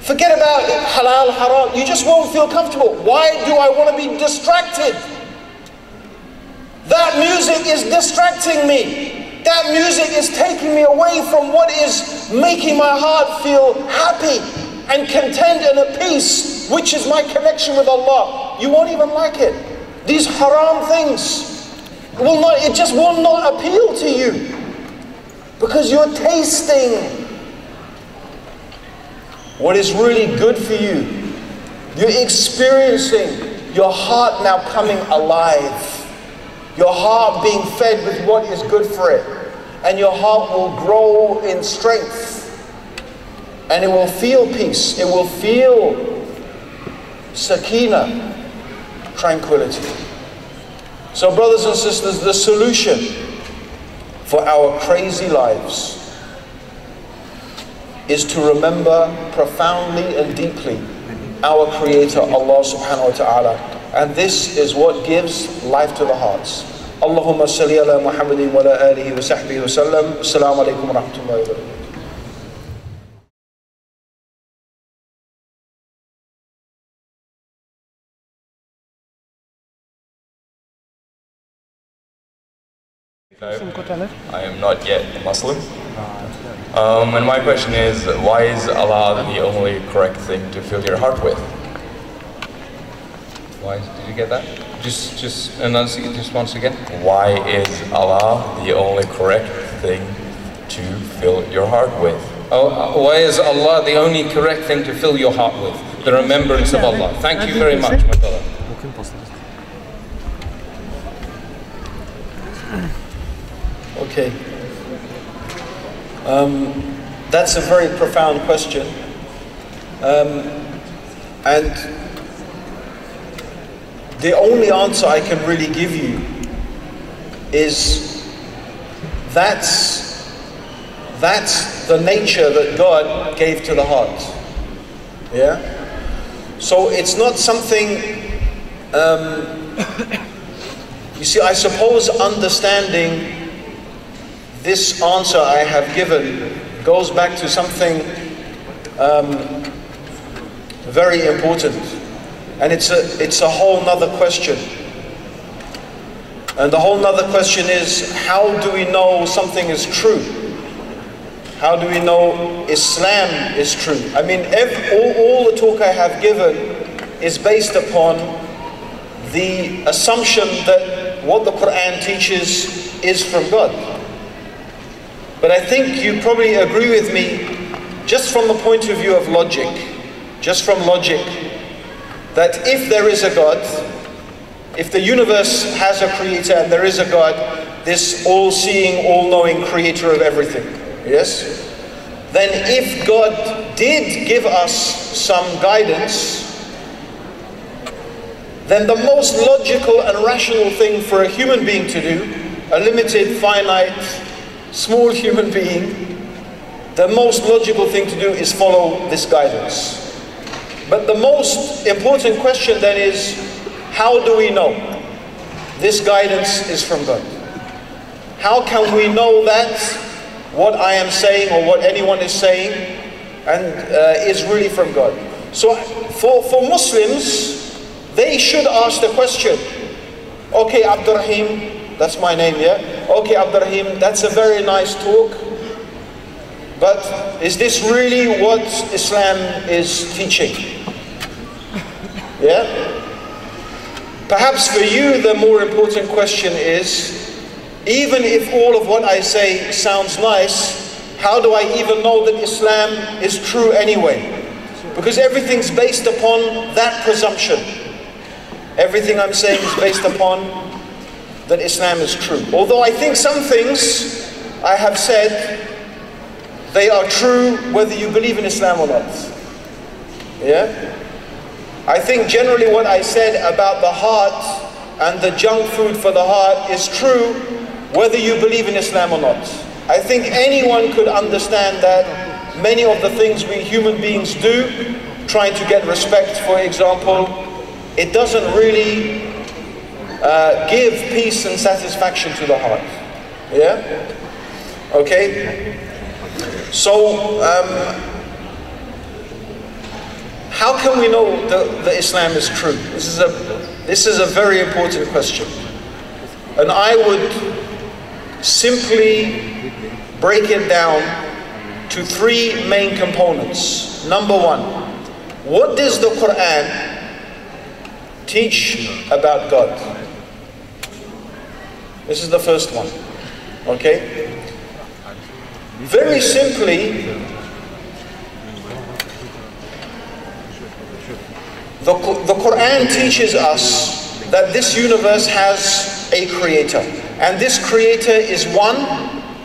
Forget about halal, haram. You just won't feel comfortable. Why do I want to be distracted? That music is distracting me. That music is taking me away from what is making my heart feel happy and content and at peace, which is my connection with Allah. You won't even like it. These haram things. It just will not appeal to you, because you're tasting what is really good for you. You're experiencing your heart now coming alive, your heart being fed with what is good for it, and your heart will grow in strength, and it will feel peace, it will feel sakina, tranquility. So brothers and sisters, the solution for our crazy lives is to remember profoundly and deeply our Creator, Allah subhanahu wa ta'ala. And this is what gives life to the hearts. Allahumma salli ala Muhammadin wa ala alihi wa sahbihi wa sallam. Assalamu alaikum wa rahmatullahi wa barakatuh. No, I am not yet Muslim. And my question is, why is Allah the only correct thing to fill your heart with? Why? Did you get that? Just enunciate just once again. Why is Allah the only correct thing to fill your heart with? Oh, why is Allah the only correct thing to fill your heart with? The remembrance of Allah. Thank you very much, my brother. Okay. That's a very profound question. And the only answer I can really give you is that's the nature that God gave to the heart. Yeah? So it's not something, you see, I suppose understanding this answer I have given goes back to something very important, and it's a whole nother question. And the whole nother question is, how do we know something is true? How do we know Islam is true? I mean, all the talk I have given is based upon the assumption that what the Quran teaches is from God. But I think you probably agree with me, just from the point of view of logic, that if there is a God, if the universe has a creator and there is a God, this all-seeing, all-knowing creator of everything, yes? Then if God did give us some guidance, then the most logical and rational thing for a human being to do, a limited, finite, small human being, the most logical thing to do is follow this guidance. But the most important question then is, how do we know this guidance is from God? How can we know that what I am saying or what anyone is saying is really from God? So for Muslims, they should ask the question, okay, Abdur Raheem, that's my name, yeah? Okay, Abdur Raheem, that's a very nice talk, but is this really what Islam is teaching? Yeah? Perhaps for you the more important question is, even if all of what I say sounds nice, how do I even know that Islam is true anyway? Because everything's based upon that presumption. Everything I'm saying is based upon that Islam is true. Although I think some things I have said, they are true whether you believe in Islam or not. Yeah? I think generally what I said about the heart and the junk food for the heart is true whether you believe in Islam or not. I think anyone could understand that many of the things we human beings do, trying to get respect, for example, it doesn't really give peace and satisfaction to the heart. Yeah? Okay? So, how can we know that Islam is true? This is a very important question. And I would simply break it down to three main components. Number one, what does the Quran teach about God? This is the first one. Okay? Very simply, the Quran teaches us that this universe has a creator, and this creator is one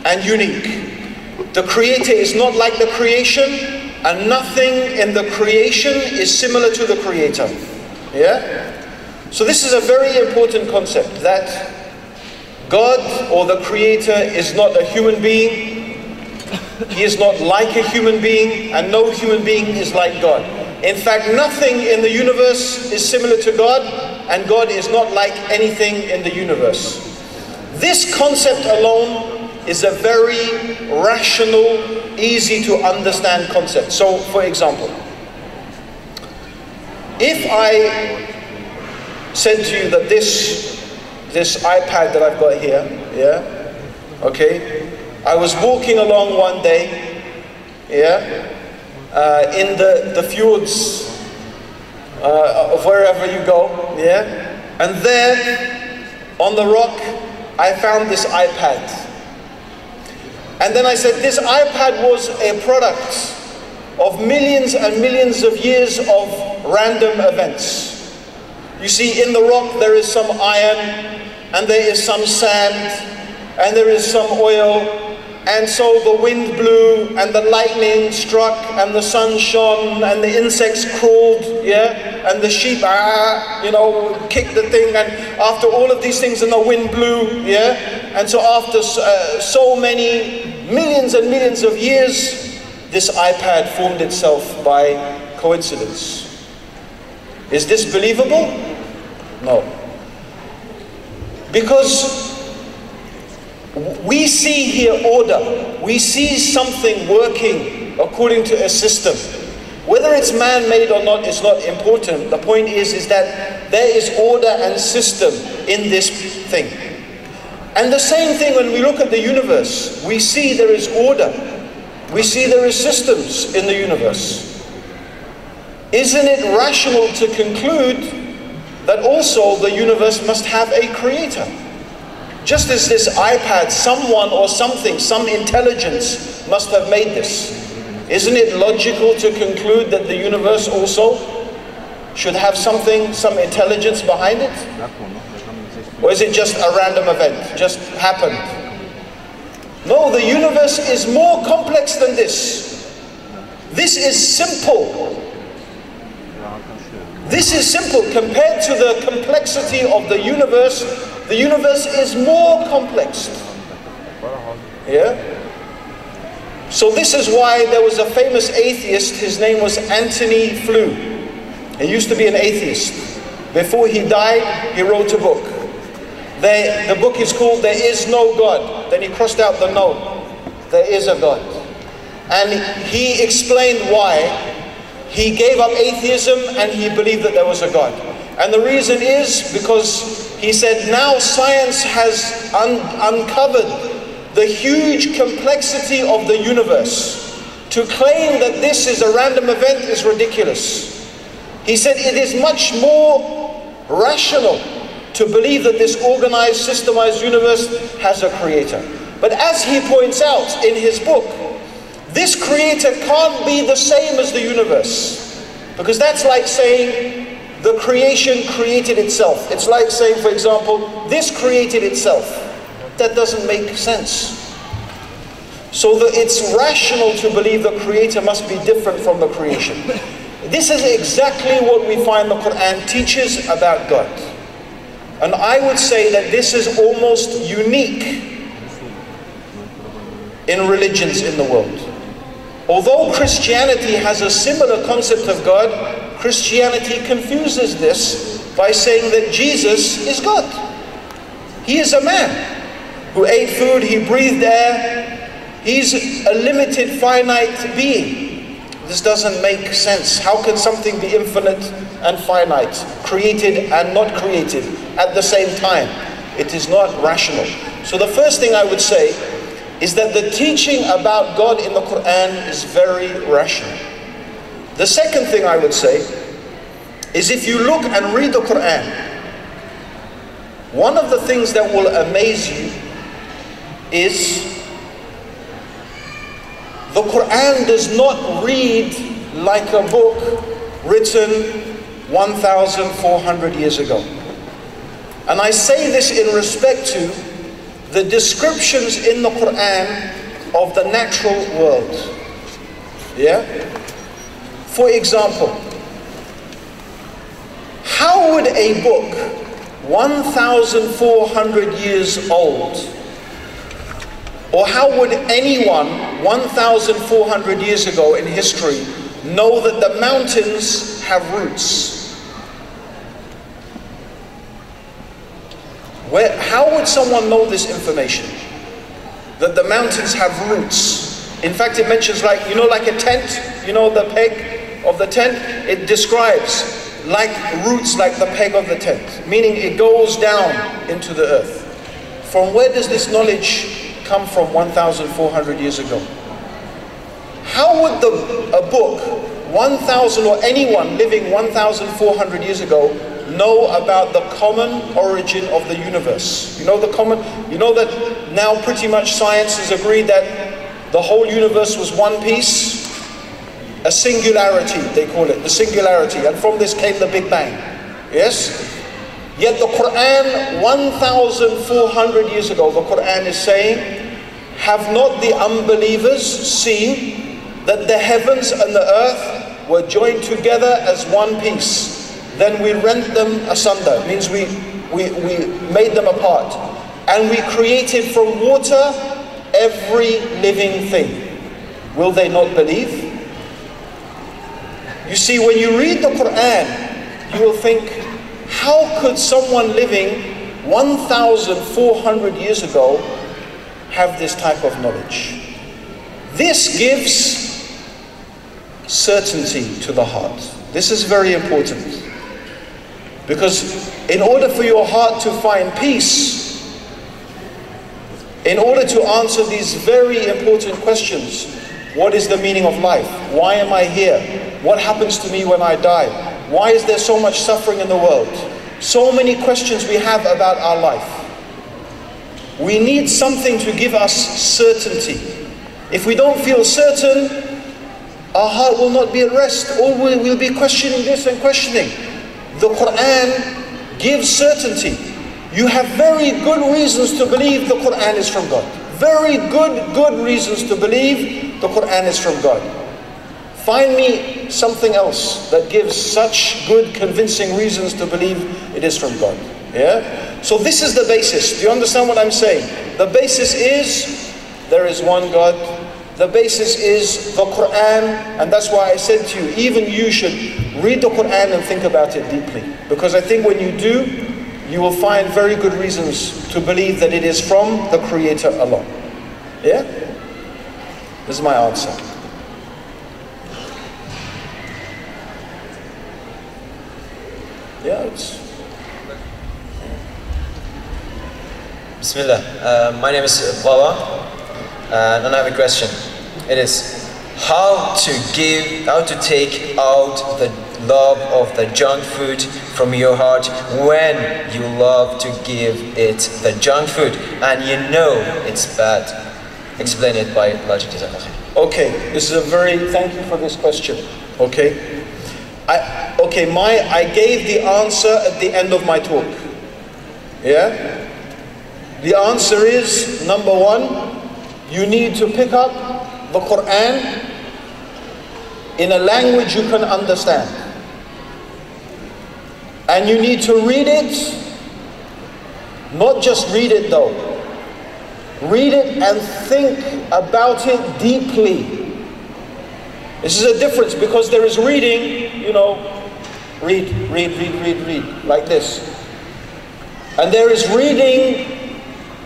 and unique. The creator is not like the creation, and nothing in the creation is similar to the creator. Yeah? So this is a very important concept, that God or the creator is not a human being. He is not like a human being, and no human being is like God. In fact, nothing in the universe is similar to God, and God is not like anything in the universe. This concept alone is a very rational, easy to understand concept. So, for example, if I said to you that this iPad that I've got here, yeah, okay, I was walking along one day, yeah, in the fjords of wherever you go, yeah, and there on the rock I found this iPad. And then I said this iPad was a product of millions and millions of years of random events. You see, in the rock there is some iron, and there is some sand, and there is some oil. And so the wind blew, and the lightning struck, and the sun shone, and the insects crawled, yeah, and the sheep, kicked the thing, and after all of these things, and the wind blew, yeah, and so after so many millions and millions of years, this iPad formed itself by coincidence. Is this believable? No. Because we see here order. We see something working according to a system. Whether it's man-made or not is not important. The point is that there is order and system in this thing. And the same thing when we look at the universe. We see there is order. We see there is systems in the universe. isn't it rational to conclude that also the universe must have a creator? Just as this iPad, someone or something, some intelligence must have made this. Isn't it logical to conclude that the universe also should have something, some intelligence behind it? Or is it just a random event, just happened? No, the universe is more complex than this. This is simple. This is simple compared to the complexity of the universe. The universe is more complex. Yeah? So this is why there was a famous atheist, his name was Anthony Flew. He used to be an atheist. Before he died, he wrote a book. The book is called There Is No God. Then he crossed out the no. There is a God. And he explained why he gave up atheism and he believed that there was a God. And the reason is because he said now science has uncovered the huge complexity of the universe. To claim that this is a random event is ridiculous. He said it is much more rational to believe that this organized, systemized universe has a creator. But as he points out in his book, this creator can't be the same as the universe. Because that's like saying the creation created itself. It's like saying, for example, this created itself. That doesn't make sense. So it's rational to believe the creator must be different from the creation. This is exactly what we find the Quran teaches about God. And I would say that this is almost unique in religions in the world. Although Christianity has a similar concept of God, Christianity confuses this by saying that Jesus is God. He is a man who ate food, he breathed air, he's a limited, finite being. This doesn't make sense. How can something be infinite and finite, created and not created at the same time? It is not rational. So the first thing I would say is that the teaching about God in the Quran is very rational. The second thing I would say is if you look and read the Quran, one of the things that will amaze you is the Quran does not read like a book written 1,400 years ago. And I say this in respect to the descriptions in the Quran of the natural world. Yeah? For example, how would a book 1,400 years old, or how would anyone 1,400 years ago in history know that the mountains have roots? How would someone know this information? That the mountains have roots. In fact, it mentions like a tent, the peg of the tent, it describes like roots like the peg of the tent, meaning it goes down into the earth. From where does this knowledge come from 1,400 years ago? How would a book 1,000 or anyone living 1,400 years ago know about the common origin of the universe? You know that now pretty much science has agreed that the whole universe was one piece, a singularity they call it, the singularity, and from this came the Big Bang. Yes? Yet the Quran 1,400 years ago, the Quran is saying, have not the unbelievers seen that the heavens and the earth were joined together as one piece? Then we rent them asunder. It means we made them apart. And we created from water every living thing. Will they not believe? You see, when you read the Quran, you will think, how could someone living 1,400 years ago have this type of knowledge? This gives certainty to the heart. This is very important. Because in order for your heart to find peace, in order to answer these very important questions, what is the meaning of life? Why am I here? What happens to me when I die? Why is there so much suffering in the world? So many questions we have about our life. We need something to give us certainty. If we don't feel certain, our heart will not be at rest. Or we'll be questioning this and questioning. The Quran gives certainty. You have very good reasons to believe the Quran is from God. Very good reasons to believe the Quran is from God. Find me something else that gives such good, convincing reasons to believe it is from God. Yeah? So this is the basis. Do you understand what I'm saying? The basis is there is one God. The basis is the Quran, and that's why I said to you, even you should read the Quran and think about it deeply. Because I think when you do, you will find very good reasons to believe that it is from the Creator alone. Yeah? This is my answer. Yeah, it's... Bismillah. My name is Baba. And I have a question. It is how to take out the love of the junk food from your heart when you love to give it the junk food and you know it's bad. Explain it by logic. Okay, this is thank you for this question. Okay. I gave the answer at the end of my talk. Yeah? The answer is, number one, you need to pick up the Quran in a language you can understand. And you need to read it, not just read it though. Read it and think about it deeply. This is a difference because there is reading, you know, read, like this. And there is reading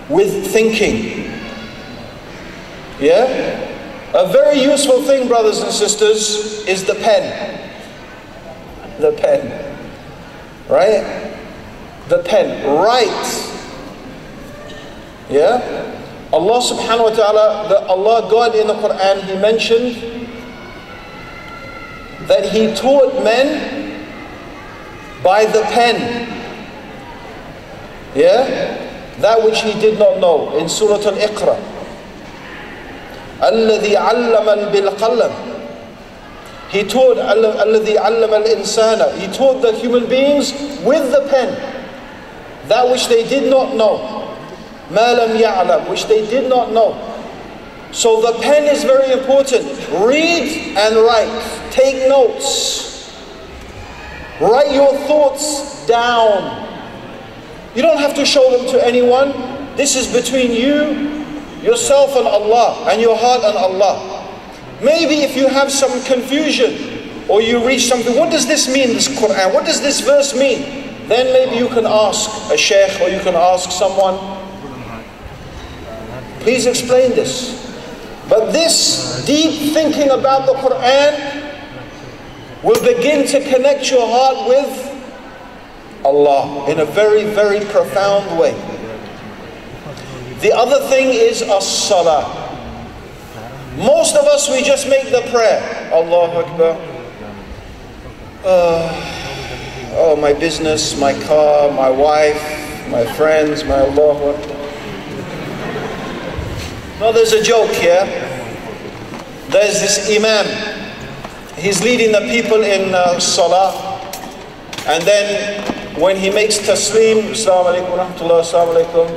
with thinking. Yeah? A very useful thing, brothers and sisters, is the pen. The pen. Right? The pen. Write. Yeah? Allah subhanahu wa ta'ala, Allah God in the Quran, He mentioned that He taught men by the pen. Yeah? That which He did not know in Surah Al-Iqra. الذي علم بالقلم. He taught الذي علم الإنسان. He taught the human beings with the pen that which they did not know. ما لم يعلم, which they did not know. So the pen is very important. Read and write. Take notes. Write your thoughts down. You don't have to show them to anyone. This is between you, yourself and Allah, and your heart and Allah. Maybe if you have some confusion or you reach something, what does this mean, this Quran? What does this verse mean? Then maybe you can ask a sheikh or you can ask someone, please explain this. But this deep thinking about the Quran will begin to connect your heart with Allah in a very, very profound way. The other thing is as-salah. Most of us, we just make the prayer. Allahu Akbar. Oh, my business, my car, my wife, my friends, my Allahu Akbar. No, there's a joke here. There's this imam. He's leading the people in salah. And then when he makes taslim, Assalamu alaikum wa rahmatullah, Assalamu alaikum,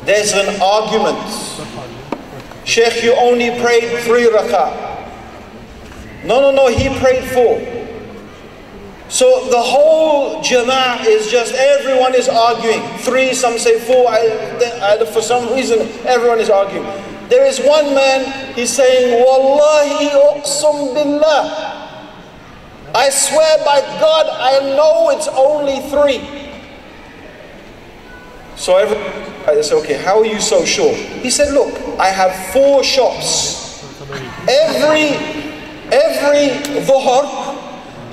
there's an argument. Sheikh, you only prayed 3 rak'ah. No, he prayed 4. So the whole jama'ah is just, everyone is arguing. 3, some say 4. For some reason, everyone is arguing. There is one man, he's saying, Wallahi uqsum billah. I swear by God, I know it's only 3. So I said, okay, how are you so sure? He said, look, I have 4 shops. Every dhuhr,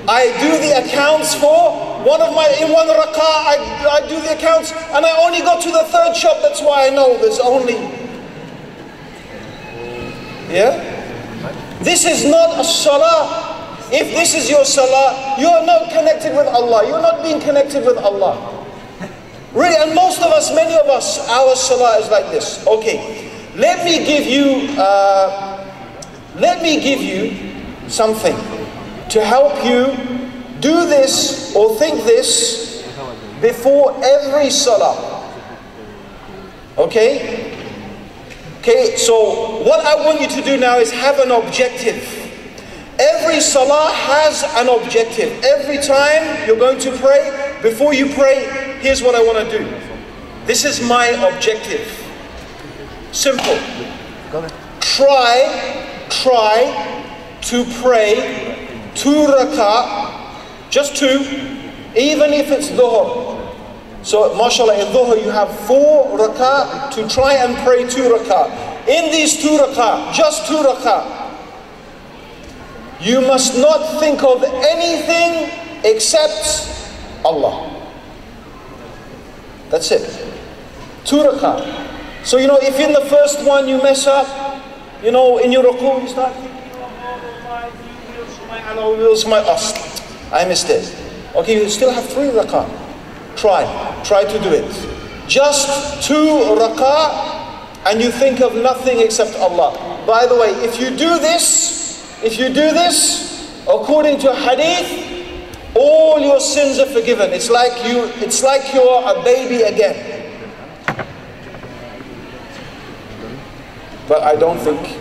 I do the accounts for. In one rak'ah, I do the accounts, and I only got to the 3rd shop. That's why I know there's only. Yeah? This is not a salah If this is your salah, you are not connected with Allah. You're not being connected with Allah. Really, and most of us, many of us, our salah is like this. Okay, let me give you something to help you do this or think this before every salah. Okay? Okay, so what I want you to do now is have an objective. Every salah has an objective. Every time you're going to pray, before you pray, here's what I want to do. This is my objective. Simple. Try to pray 2 rak'ah, just 2, even if it's dhuhr. So, mashallah, in dhuhr you have 4 rak'ah to try and pray 2 rak'ah. In these 2 rak'ah, just 2 rak'ah, you must not think of anything except Allah. That's it. 2 rak'ah. So, you know, if in the first one you mess up, you know, in your ruku, you start thinking, I missed it. Okay, you still have 3 rak'ah. Try to do it. Just 2 rak'ah, and you think of nothing except Allah. By the way, if you do this, according to hadith, all your sins are forgiven. It's like you're a baby again. But I don't think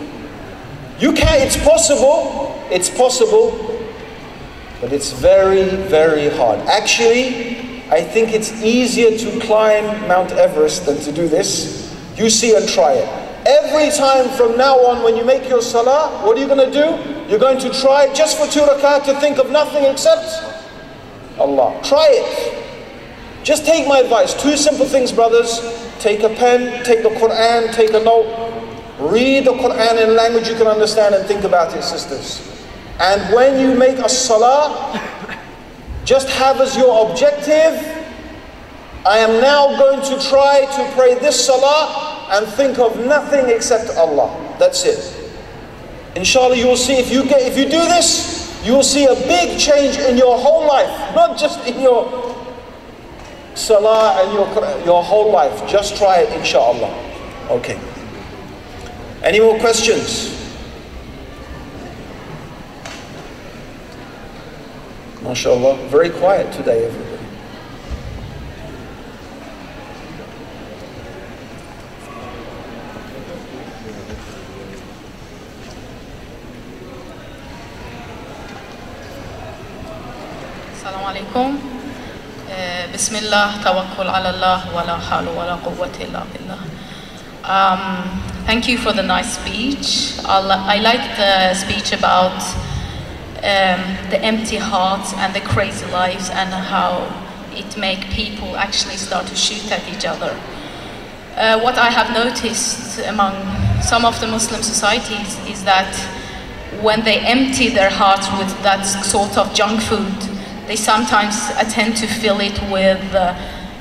you can. It's possible, but it's very, very hard. Actually, I think it's easier to climb Mount Everest than to do this. You see and try it. Every time from now on when you make your salah, what are you going to do? You're going to try just for 2 rak'ah to think of nothing except Allah. Try it. Just take my advice. 2 simple things, brothers. Take a pen, take the Quran, take a note. Read the Quran in a language you can understand and think about it, sisters. And when you make a salah, just have as your objective, I am now going to try to pray this salah and think of nothing except Allah. That's it. Inshallah, you will see, if you do this, you will see a big change in your whole life, not just in your salah and your whole life. Just try it, inshallah. Okay. Any more questions? MashaAllah, very quiet today, everybody. Assalamu alaikum. Bismillah, tawakkul ala Allah, wa la hawla wa la quwwata illa billah. Thank you for the nice speech. I like the speech about the empty hearts and the crazy lives and how it make people actually start to shoot at each other. What I have noticed among some of the Muslim societies is that when they empty their hearts with that sort of junk food, they sometimes tend to fill it with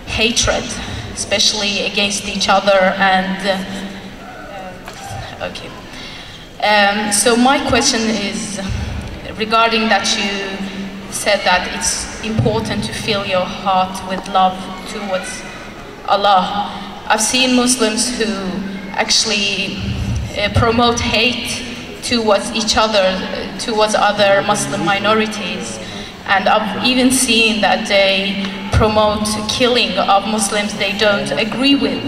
hatred, especially against each other and okay. So my question is regarding that you said that it's important to fill your heart with love towards Allah. I've seen Muslims who actually promote hate towards each other, towards other Muslim minorities. And I've even seen that they promote killing of Muslims they don't agree with.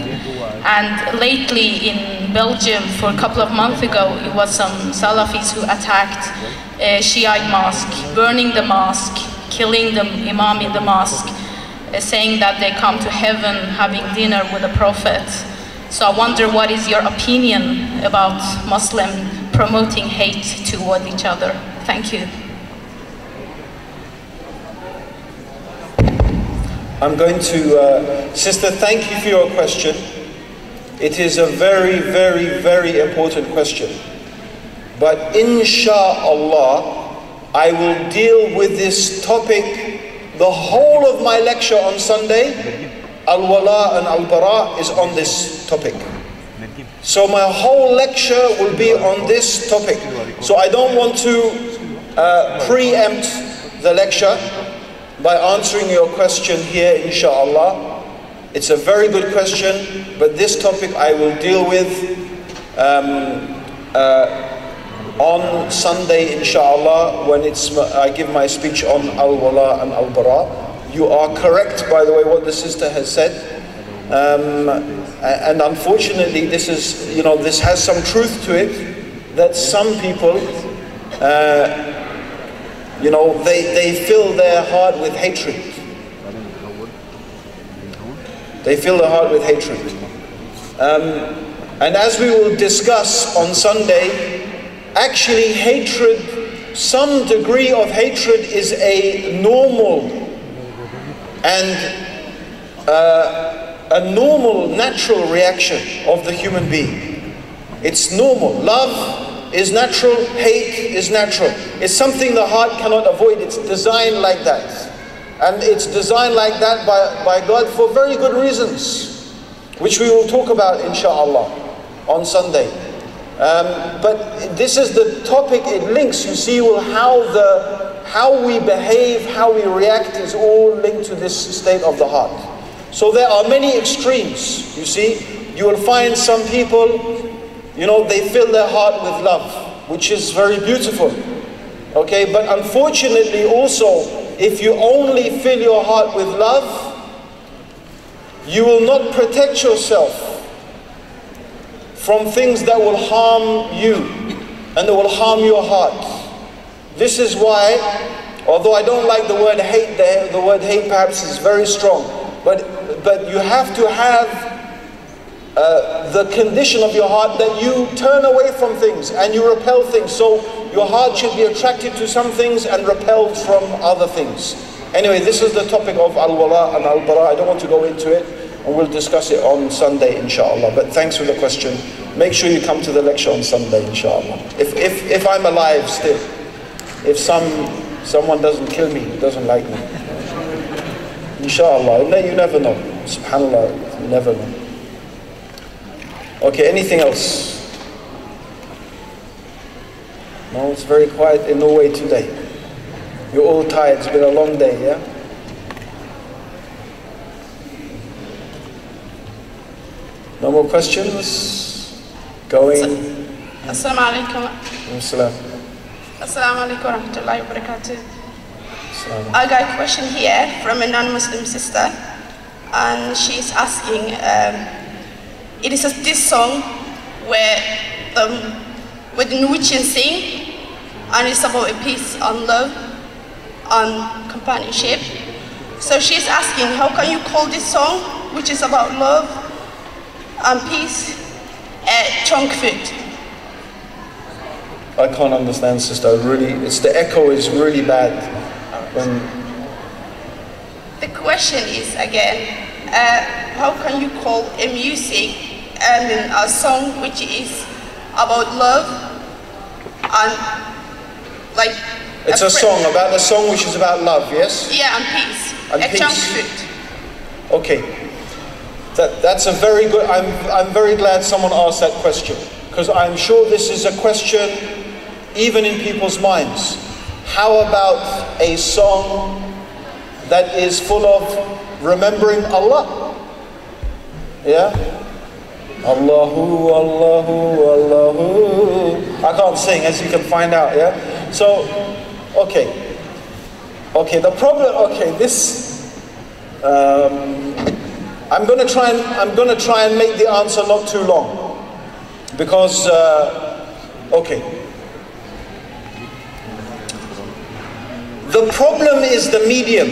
And lately in Belgium, for a couple of months ago, it was some Salafis who attacked a Shiite mosque, burning the mosque, killing the imam in the mosque, saying that they come to heaven having dinner with the Prophet. So I wonder, what is your opinion about Muslim promoting hate toward each other? Thank you. I'm going to, sister, thank you for your question. It is a very, very, very important question. But insha'Allah, I will deal with this topic. The whole of my lecture on Sunday, Al-Wala and Al-Bara, is on this topic. So my whole lecture will be on this topic. So I don't want to preempt the lecture by answering your question here, inshallah. It's a very good question, but this topic I will deal with on Sunday, inshallah, when I give my speech on al-wala and al-bara. You are correct, by the way, what the sister has said. And unfortunately, this is, this has some truth to it, that some people, they fill their heart with hatred. They fill their heart with hatred. And as we will discuss on Sunday, actually hatred, some degree of hatred is a normal and a normal, natural reaction of the human being. It's normal. Love is natural, hate is natural. It's something the heart cannot avoid. It's designed like that. And it's designed like that by God for very good reasons, which we will talk about, inshallah, on Sunday. But this is the topic it links. You see, how we behave, how we react is all linked to this state of the heart. So there are many extremes, you see. You will find some people, they fill their heart with love, which is very beautiful. Okay, but unfortunately also, if you only fill your heart with love, you will not protect yourself from things that will harm you and that will harm your heart. This is why, although I don't like the word hate, the word hate perhaps is very strong, but you have to have the condition of your heart that you turn away from things and you repel things. So your heart should be attracted to some things and repelled from other things. Anyway, this is the topic of al-wala and al-bara. I don't want to go into it, and we'll discuss it on Sunday, inshallah. But thanks for the question. Make sure you come to the lecture on Sunday, inshallah. If I'm alive still. If someone doesn't kill me, doesn't like me. Inshallah. You never know. Subhanallah, you never know. Okay, anything else? No, it's very quiet in Norway today. You're all tired, it's been a long day, yeah? No more questions? Going? Assalamu alaikum. Assalamu alaikum wa rahmatullahi wa barakatuh. I got a question here from a non-Muslim sister, and she's asking, it is this song where the Norwegians sing, and it's about a piece on love, on companionship. So she's asking, how can you call this song, which is about love and peace, junk food? I can't understand, sister. Really, the echo is really bad. The question is again, how can you call a music and a song which is about love and like it's a song about a song which is about love, yes? Yeah, and peace. And a peace. Junk food. Okay, that's a very good. I'm very glad someone asked that question, because I'm sure this is a question even in people's minds. How about a song that is full of remembering Allah? Yeah? Allahu, Allahu, Allahu. I can't sing, as you can find out, yeah? So, okay. Okay, the problem, okay, this, I'm gonna try and make the answer not too long. Because, okay. The problem is the medium.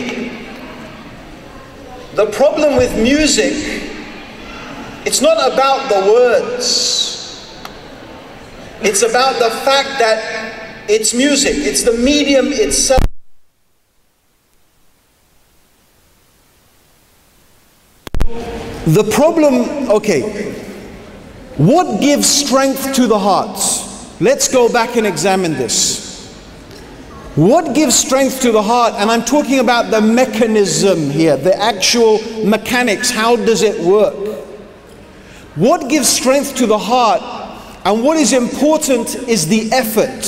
The problem with music, it's not about the words. It's about the fact that it's music. It's the medium itself. The problem, okay, what gives strength to the heart? Let's go back and examine this. What gives strength to the heart? And I'm talking about the mechanism here, the actual mechanics. How does it work? What gives strength to the heart and what is important is the effort.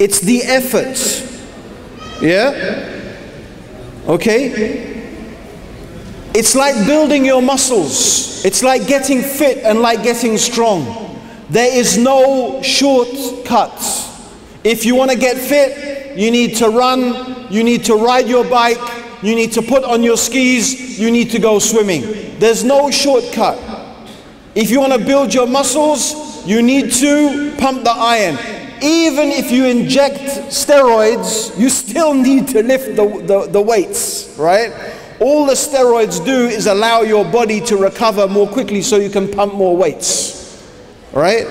It's the effort. Yeah? Okay? It's like building your muscles. It's like getting fit and like getting strong. There is no shortcut. If you want to get fit, you need to run, you need to ride your bike, you need to put on your skis, you need to go swimming. There's no shortcut. If you want to build your muscles, you need to pump the iron. Even if you inject steroids, you still need to lift the weights, right? All the steroids do is allow your body to recover more quickly so you can pump more weights, right?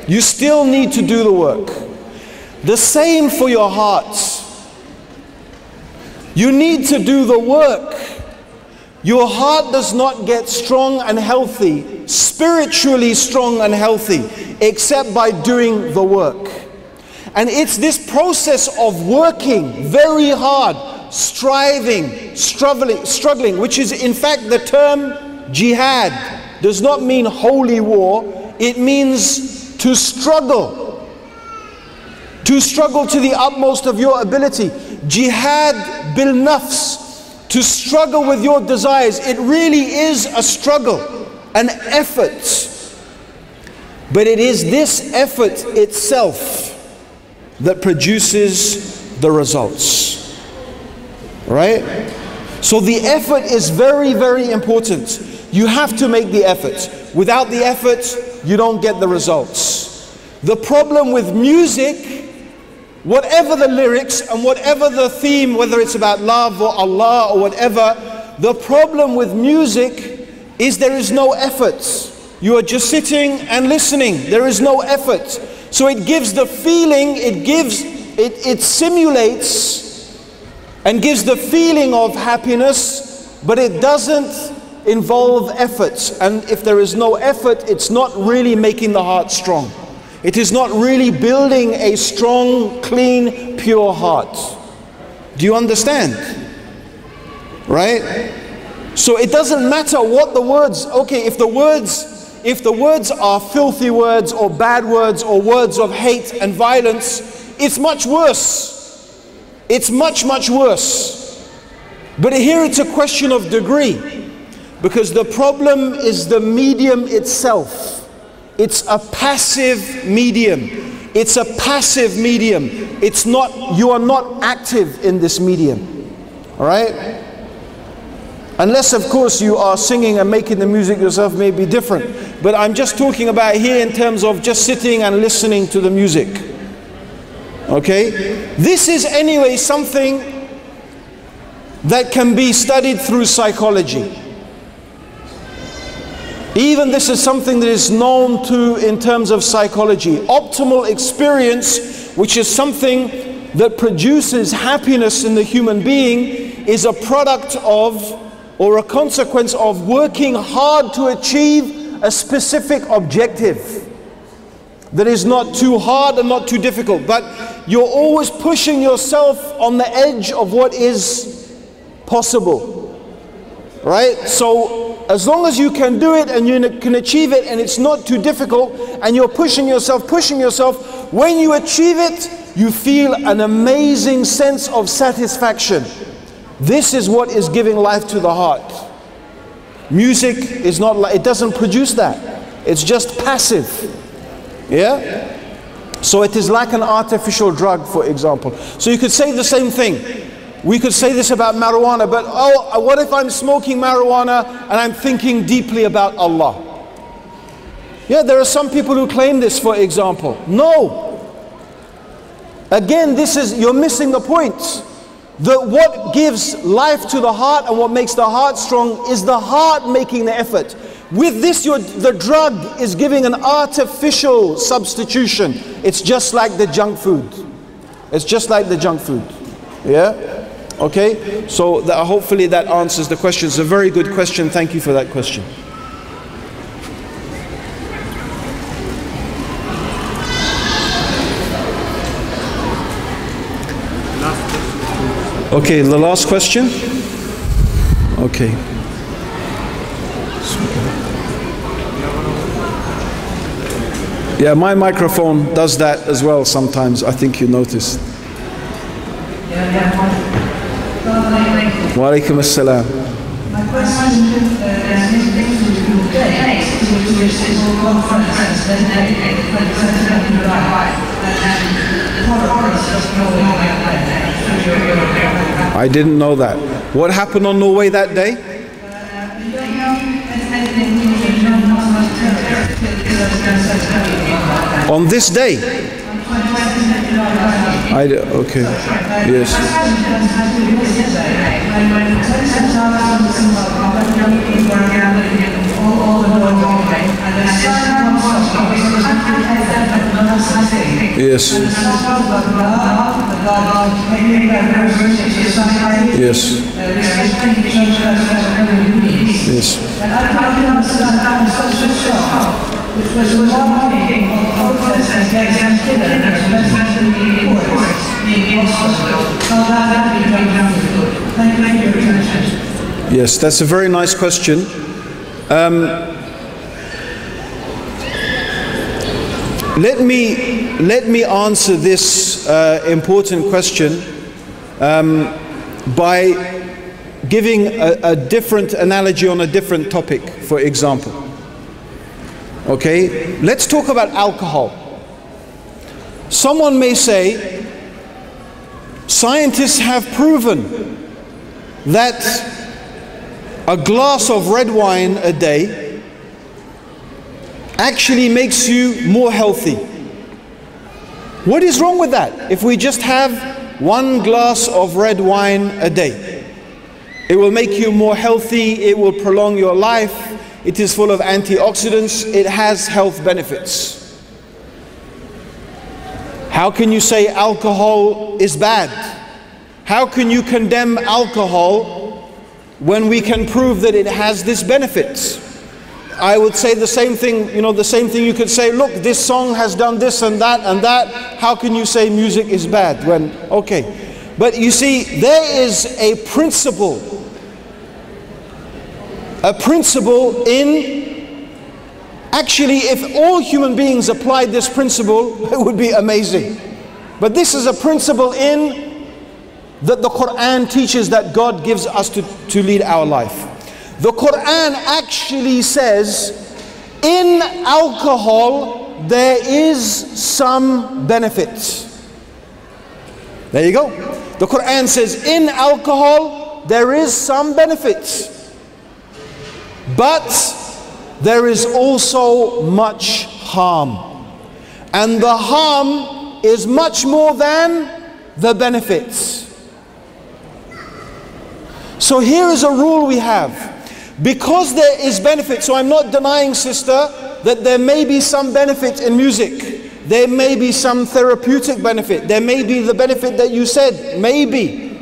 You still need to do the work. The same for your heart. You need to do the work. Your heart does not get strong and healthy, spiritually strong and healthy, except by doing the work. And it's this process of working very hard, striving, struggling, which is in fact the term jihad does not mean holy war. It means to struggle. To struggle to the utmost of your ability. Jihad bil nafs. To struggle with your desires. It really is a struggle, an effort. But it is this effort itself that produces the results. Right? So the effort is very, very important. You have to make the effort. Without the effort, you don't get the results. The problem with music, whatever the lyrics and whatever the theme, whether it's about love or Allah or whatever, the problem with music is there is no effort. You are just sitting and listening. There is no effort. So it gives the feeling, it simulates and gives the feeling of happiness, but it doesn't involve effort. And if there is no effort, it's not really making the heart strong. It is not really building a strong, clean, pure heart. Do you understand? Right? So it doesn't matter what the words, okay, if the words are filthy words or bad words or words of hate and violence, it's much worse. It's much, much worse. But here it's a question of degree, because the problem is the medium itself. It's a passive medium. It's a passive medium. It's not, you are not active in this medium. All right? Unless, of course, you are singing and making the music yourself, may be different. But I'm just talking about here in terms of just sitting and listening to the music. Okay? This is anyway something that can be studied through psychology. Even this is something that is known to in terms of psychology. Optimal experience, which is something that produces happiness in the human being, is a product of, or a consequence of, working hard to achieve a specific objective that is not too hard and not too difficult, but you're always pushing yourself on the edge of what is possible, right? So as long as you can do it and you can achieve it and it's not too difficult and you're pushing yourself, when you achieve it, you feel an amazing sense of satisfaction. This is what is giving life to the heart. Music is not like, it doesn't produce that. It's just passive. Yeah? So it is like an artificial drug, for example. So you could say the same thing. We could say this about marijuana, but oh, what if I'm smoking marijuana and I'm thinking deeply about Allah? Yeah, there are some people who claim this, for example. No. Again, you're missing the point. What gives life to the heart and what makes the heart strong is the heart making the effort. With this, the drug is giving an artificial substitution. It's just like the junk food. It's just like the junk food. Yeah? Okay? So hopefully that answers the question. It's a very good question. Thank you for that question. Okay, the last question. Okay. Yeah, my microphone does that as well sometimes. I think you noticed. Wa alaikum assalam. My question is linked to your date, which is a conference designated for the 27th of July. I didn't know that. What happened on Norway that day? On this day? Okay. Yes. Yes. Yes. Yes. Which was remarking of protests against killers being hospital. Thank you for your attention. Yes, that's a very nice question. Let me answer this important question by giving a different analogy on a different topic, for example. Okay, let's talk about alcohol. Someone may say, scientists have proven that a glass of red wine a day actually makes you more healthy. What is wrong with that? If we just have one glass of red wine a day, it will make you more healthy, it will prolong your life, it is full of antioxidants, it has health benefits. How can you say alcohol is bad? How can you condemn alcohol when we can prove that it has this benefit? I would say the same thing, the same thing you could say, look, this song has done this and that and that. How can you say music is bad when, okay. But you see, there is a principle in, actually, if all human beings applied this principle, it would be amazing. But this is a principle in that the Quran teaches that God gives us to lead our life. The Quran actually says, in alcohol there is some benefit. There you go. The Quran says, in alcohol there is some benefit. But there is also much harm. And the harm is much more than the benefits. So here is a rule we have. Because there is benefit, so I'm not denying, sister, that there may be some benefit in music. There may be some therapeutic benefit. There may be the benefit that you said, maybe.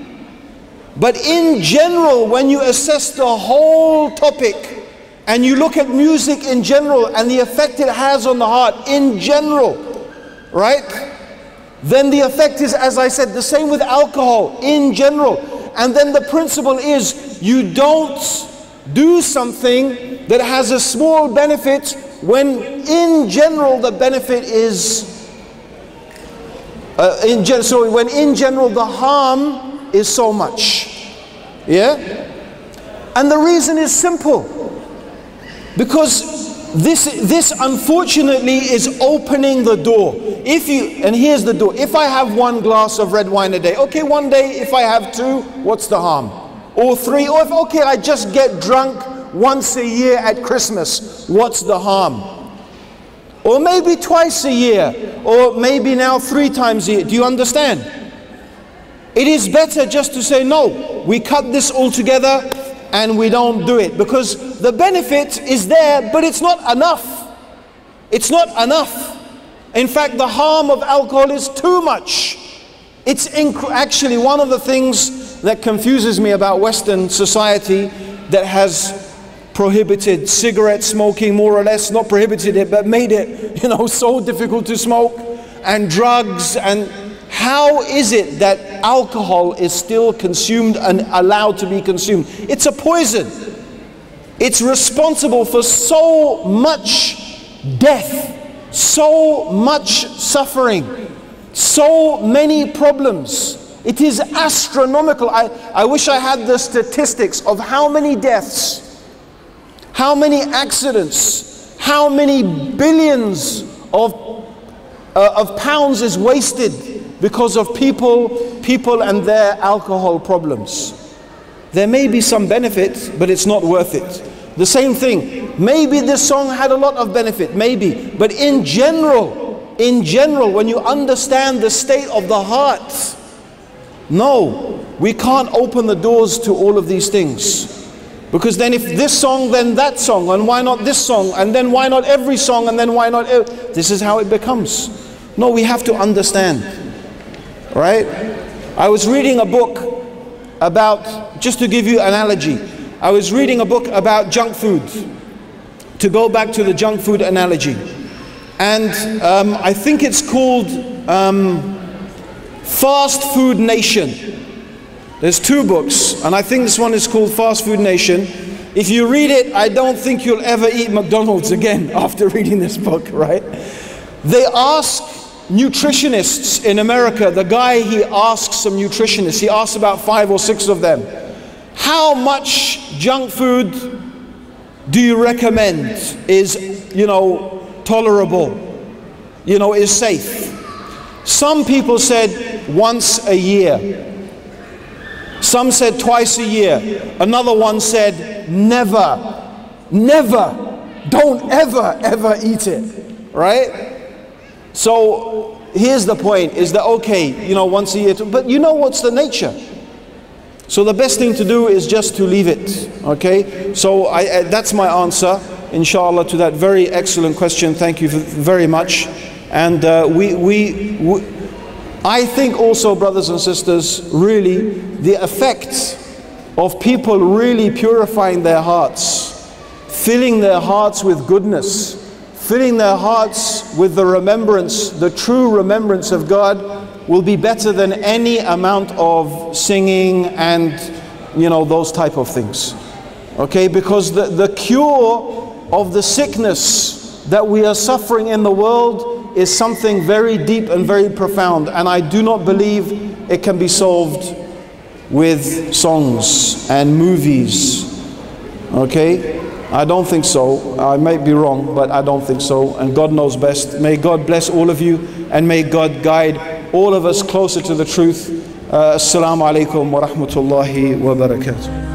But in general, when you assess the whole topic, and you look at music in general, and the effect it has on the heart in general, right? Then the effect is, as I said, the same with alcohol in general. And then the principle is, you don't do something that has a small benefit when in general the benefit is so when in general the harm is so much. Yeah? And the reason is simple, because this unfortunately is opening the door. And here's the door. If I have one glass of red wine a day, okay, one day if I have two, what's the harm? Or three, or if, okay, I just get drunk once a year at Christmas, what's the harm? Or maybe twice a year, or maybe now 3 times a year. Do you understand? It is better just to say, no, we cut this all together and we don't do it, because the benefit is there, but it's not enough. It's not enough. In fact, the harm of alcohol is too much. It's actually one of the things that confuses me about Western society, that has prohibited cigarette smoking, more or less, not prohibited it, but made it, so difficult to smoke, and drugs. And how is it that alcohol is still consumed and allowed to be consumed? It's a poison. It's responsible for so much death, So much suffering, so many problems. It is astronomical. I wish I had the statistics of how many deaths, how many accidents, how many billions of pounds is wasted because of people and their alcohol problems. There may be some benefit, but it's not worth it. The same thing, maybe this song had a lot of benefit, maybe, but in general, when you understand the state of the heart, no, we can't open the doors to all of these things. Because then if this song, then that song, and why not this song, and then why not every song, and then why not this is how it becomes. No, we have to understand, right? I was reading a book about, just to give you an analogy, I was reading a book about junk food, to go back to the junk food analogy. And I think it's called Fast Food Nation. There's two books, and I think this one is called Fast Food Nation. If you read it, I don't think you'll ever eat McDonald's again after reading this book, right? They ask nutritionists in America, the guy, he asks some nutritionists, he asks about 5 or 6 of them, how much junk food do you recommend is, tolerable, is safe? Some people said once a year. Some said twice a year. Another one said never, don't ever eat it, right? So here's the point, is that okay, once a year, but what's the nature? So the best thing to do is just to leave it, okay? So that's my answer, inshallah, to that very excellent question. Thank you very much. And I think also, brothers and sisters, really, the effect of people really purifying their hearts, filling their hearts with goodness, filling their hearts with the remembrance, the true remembrance of God, will be better than any amount of singing and, those type of things. Okay, because the cure of the sickness that we are suffering in the world is something very deep and very profound, and I do not believe it can be solved with songs and movies. Okay, I don't think so. I might be wrong, but I don't think so, and God knows best. May God bless all of you, and may God guide all of us closer to the truth. Assalamu alaikum wa rahmatullahi wa barakatuh.